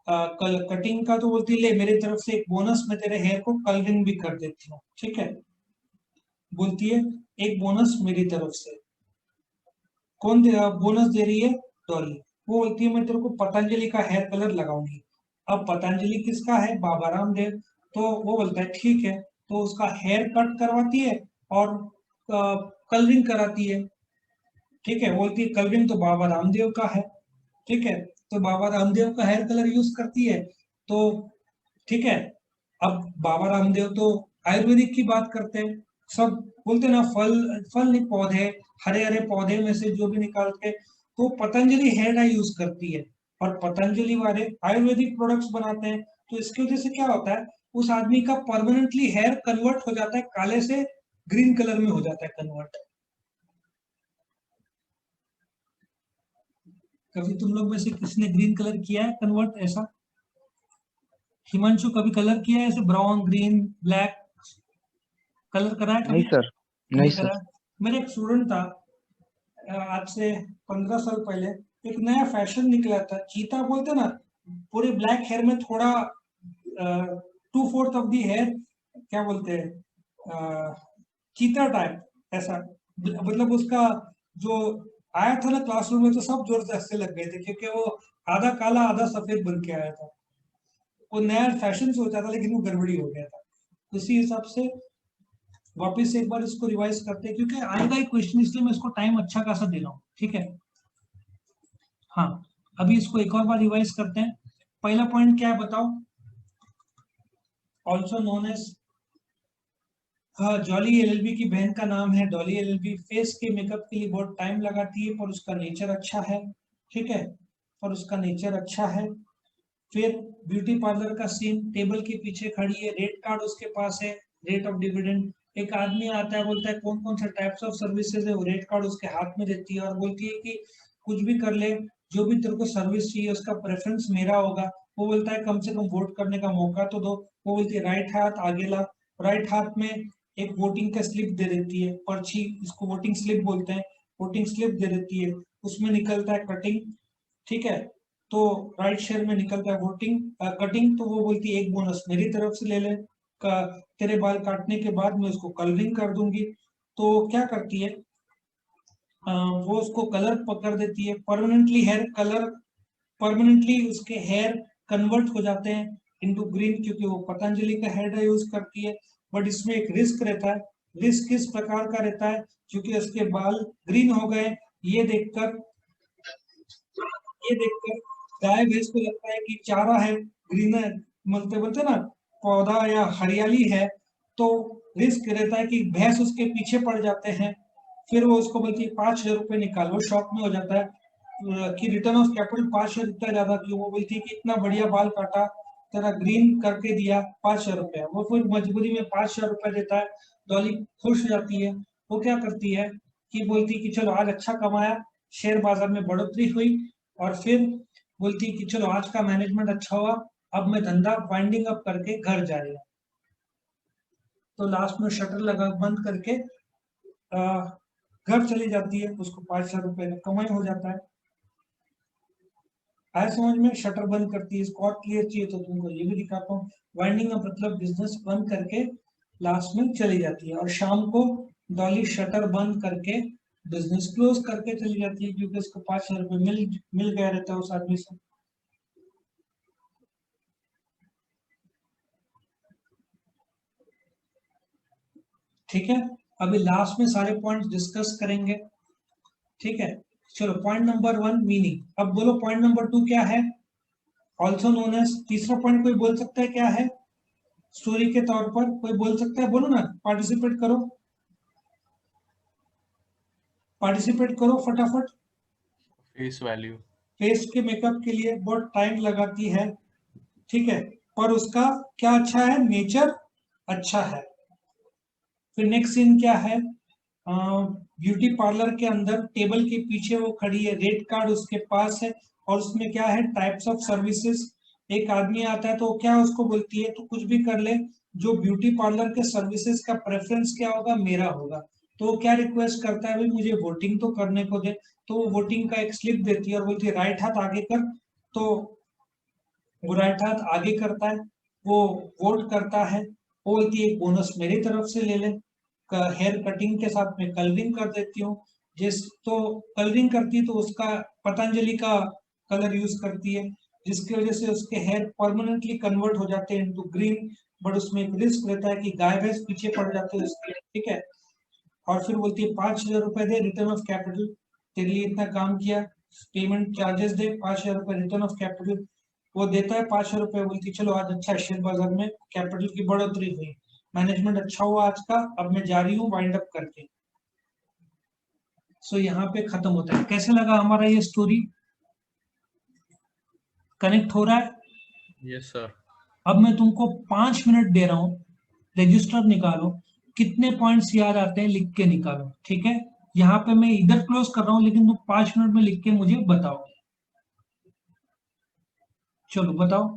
[SPEAKER 1] कटिंग का। तो बोलती है ले मेरी तरफ से एक बोनस, मैं तेरे हेयर को कलरिंग भी कर देती हूँ। ठीक है, बोलती है एक बोनस मेरी तरफ से। कौन बोनस दे रही है? डॉली। वो बोलती है मैं तेरे को पतंजलि का हेयर कलर लगाऊंगी। अब पतंजलि किसका है? बाबा रामदेव। तो वो बोलता है ठीक है, तो उसका हेयर कट करवाती है और कलरिंग कराती है। ठीक है, बोलती है कलरिंग तो बाबा रामदेव का है। ठीक है, तो बाबा रामदेव का हेयर कलर यूज करती है। तो ठीक है, अब बाबा रामदेव तो आयुर्वेदिक की बात करते हैं, सब बोलते हैं ना, फल फल नहीं, पौधे, हरे हरे पौधे में से जो भी निकाल के, तो पतंजलि हेयर डाई यूज करती है। और पतंजलि वाले आयुर्वेदिक प्रोडक्ट्स बनाते हैं। तो इसकी वजह से क्या होता है, उस आदमी का परमानेंटली हेयर कन्वर्ट हो जाता है, काले से ग्रीन कलर में हो जाता है कन्वर्ट। कभी तुम लोग में से किसने ग्रीन कलर किया है कन्वर्ट ऐसा? हिमांशु कभी कलर किया है ऐसे, ब्राउन, ग्रीन, ब्लैक कलर करा है
[SPEAKER 3] नहीं
[SPEAKER 1] कभी?
[SPEAKER 3] सर, नहीं
[SPEAKER 1] नहीं करा
[SPEAKER 3] सर।
[SPEAKER 1] है। मेरा एक स्टूडेंट था, आज से 15 साल पहले एक नया फैशन निकला था, चीता बोलते ना, पूरे ब्लैक हेयर में थोड़ा 2/4 ऑफ दी हेयर, क्या बोलते हैं, चीता टाइप ऐसा। मतलब उसका जो आया था ना क्लासरूम में, तो सब जोर से हंसने लग गए थे क्योंकि वो आधा काला आधा सफेद बन के आया था। वो नया फैशन सोचा था लेकिन वो गड़बड़ी हो गया था। उसी हिसाब से वापस से एक बार इसको रिवाइज करते हैं क्योंकि आएगा ही क्वेश्चन, इसलिए मैं इसको टाइम अच्छा खासा दे रहा हूँ। ठीक है, हाँ, अभी इसको एक और बार रिवाइज करते हैं। पहला पॉइंट क्या है बताओ? Also known as. हाँ, जॉली एलएलबी की बहन का नाम है डॉली एलएलबी। फेस के मेकअप के लिए बहुत टाइम लगाती है पर उसका नेचर अच्छा है। ठीक है, पर उसका नेचर अच्छा है। फिर ब्यूटी पार्लर का सीन, टेबल के पीछे खड़ी है, रेट कार्ड उसके पास है, रेट ऑफ डिविडेंड। एक आदमी आता है, बोलता है कौन कौन से टाइप्स ऑफ सर्विसेज है, वो रेट कार्ड उसके हाथ में देती है और बोलती है कि कुछ भी कर ले, जो भी तेरे को सर्विस चाहिए उसका प्रेफरेंस मेरा होगा। वो बोलता है कम से कम वोट करने का मौका तो दो। वो बोलती है राइट हाथ आगे ला। राइट हाथ में एक वोटिंग का स्लिप दे देती है, पर्ची, इसको वोटिंग स्लिप बोलते हैं। वोटिंग स्लिप दे देती है, उसमें निकलता है कटिंग। ठीक है, तो राइट शेयर में निकलता है वोटिंग कटिंग। तो वो बोलती है एक बोनस मेरी तरफ से ले ले, तेरे बाल काटने के बाद मैं उसको कलरिंग कर दूंगी। तो क्या करती है, वो उसको कलर पकड़ देती है, परमानेंटली हेयर कलर, परमानेंटली उसके हेयर कन्वर्ट हो जाते हैं इनटू ग्रीन क्योंकि वो पतंजलि का हेयर डाई यूज करती है। बट इसमें एक रिस्क रहता है। रिस्क किस प्रकार का रहता है? क्योंकि उसके बाल ग्रीन हो गए, ये देखकर ये देखकर गाय भैंस को लगता है कि चारा है, ग्रीन है, बोलते बोलते ना, पौधा या हरियाली है, तो रिस्क रहता है कि भैंस उसके पीछे पड़ जाते हैं, फिर वो उसको बोलती है 5,000 रुपए निकालो, शॉक में हो जाता है कि रिटर्न ऑफ कैपिटल 5,000 इतना ज्यादा क्यों, वो बोलती है कि इतना बढ़िया बाल काटा, तेरा ग्रीन करके दिया 5,000 रुपया, वो फिर मजबूरी में 5,000 रुपया देता है। डॉली खुश हो जाती है, वो क्या करती है कि बोलती कि चलो आज अच्छा कमाया, शेयर बाजार में बढ़ोतरी हुई, और फिर बोलती कि चलो आज का मैनेजमेंट अच्छा हुआ, अब मैं धंधा वाइंडिंग अप करके घर जा रही हूँ। तो लास्ट में शटर लगा बंद करके घर चली जाती है, उसको 5,000 रुपए का कमाई हो जाता है। आए समझ में? शटर बंद करती है। इसको और क्लियर चाहिए तो तुमको ये भी दिखाता हूँ। वाइंडिंग अप मतलब बिजनेस बंद करके लास्ट में चली जाती है, और शाम को डॉली शटर बंद करके बिजनेस क्लोज करके चली जाती है, क्योंकि उसको 5,000 रुपए मिल गया रहता है उस आदमी से। ठीक है, अभी लास्ट में सारे पॉइंट्स डिस्कस करेंगे। ठीक है, चलो पॉइंट नंबर 1 मीनिंग। अब बोलो पॉइंट नंबर 2 क्या है? Also known as. तीसरा पॉइंट कोई बोल सकता है क्या है? स्टोरी के तौर पर कोई बोल सकता है? बोलो ना, पार्टिसिपेट करो, पार्टिसिपेट करो फटाफट।
[SPEAKER 4] Face value.
[SPEAKER 1] फेस के मेकअप के लिए बहुत टाइम लगाती है, ठीक है, पर उसका क्या अच्छा है? नेचर अच्छा है। फिर नेक्स्ट सीन क्या है? ब्यूटी पार्लर के अंदर टेबल के पीछे वो खड़ी है, रेड कार्ड उसके पास है, और उसमें क्या है? Types of services. एक आदमी आता है तो क्या उसको बोलती है, तो कुछ भी कर ले, जो ब्यूटी पार्लर के सर्विसेज का प्रेफरेंस क्या होगा? मेरा होगा। तो वो क्या रिक्वेस्ट करता है? भाई मुझे वोटिंग तो करने को दे। तो वो वोटिंग का एक स्लिप देती है और बोलती है राइट हाथ आगे कर। तो वो राइट हाथ आगे करता है, वो वोट करता है। वो बोलती है बोनस मेरी तरफ से ले ले, हेयर कटिंग के साथ में कलरिंग कर देती हूँ। जिस तो कलरिंग करती है तो उसका पतंजलि का कलर यूज करती है, जिसकी वजह से उसके हेयर परमानेंटली कन्वर्ट हो जाते हैं इनटू ग्रीन। बट उसमें एक रिस्क रहता है कि गाय भैंस पीछे पड़ जाते हैं उसके, ठीक है। और फिर बोलती है 5,000 रुपए दे रिटर्न ऑफ कैपिटल, तेरे लिए इतना काम किया, पेमेंट चार्जेस दे, 5,000 रुपए रिटर्न ऑफ कैपिटल। वो देता है 5,000 रुपए, बोलती चलो आज अच्छा शेयर बाजार में कैपिटल की बढ़ोतरी हुई, मैनेजमेंट अच्छा हुआ आज का, अब मैं जा रही हूँ वाइंड अप करके। सो यहाँ पे खत्म होता है। कैसे लगा हमारा ये स्टोरी? कनेक्ट हो रहा है?
[SPEAKER 4] Yes sir.
[SPEAKER 1] अब मैं तुमको 5 मिनट दे रहा हूँ, रजिस्टर निकालो, कितने पॉइंट्स याद आते हैं लिख के निकालो, ठीक है। यहाँ पे मैं इधर क्लोज कर रहा हूँ, लेकिन तुम 5 मिनट में लिख के मुझे बताओ। चलो बताओ।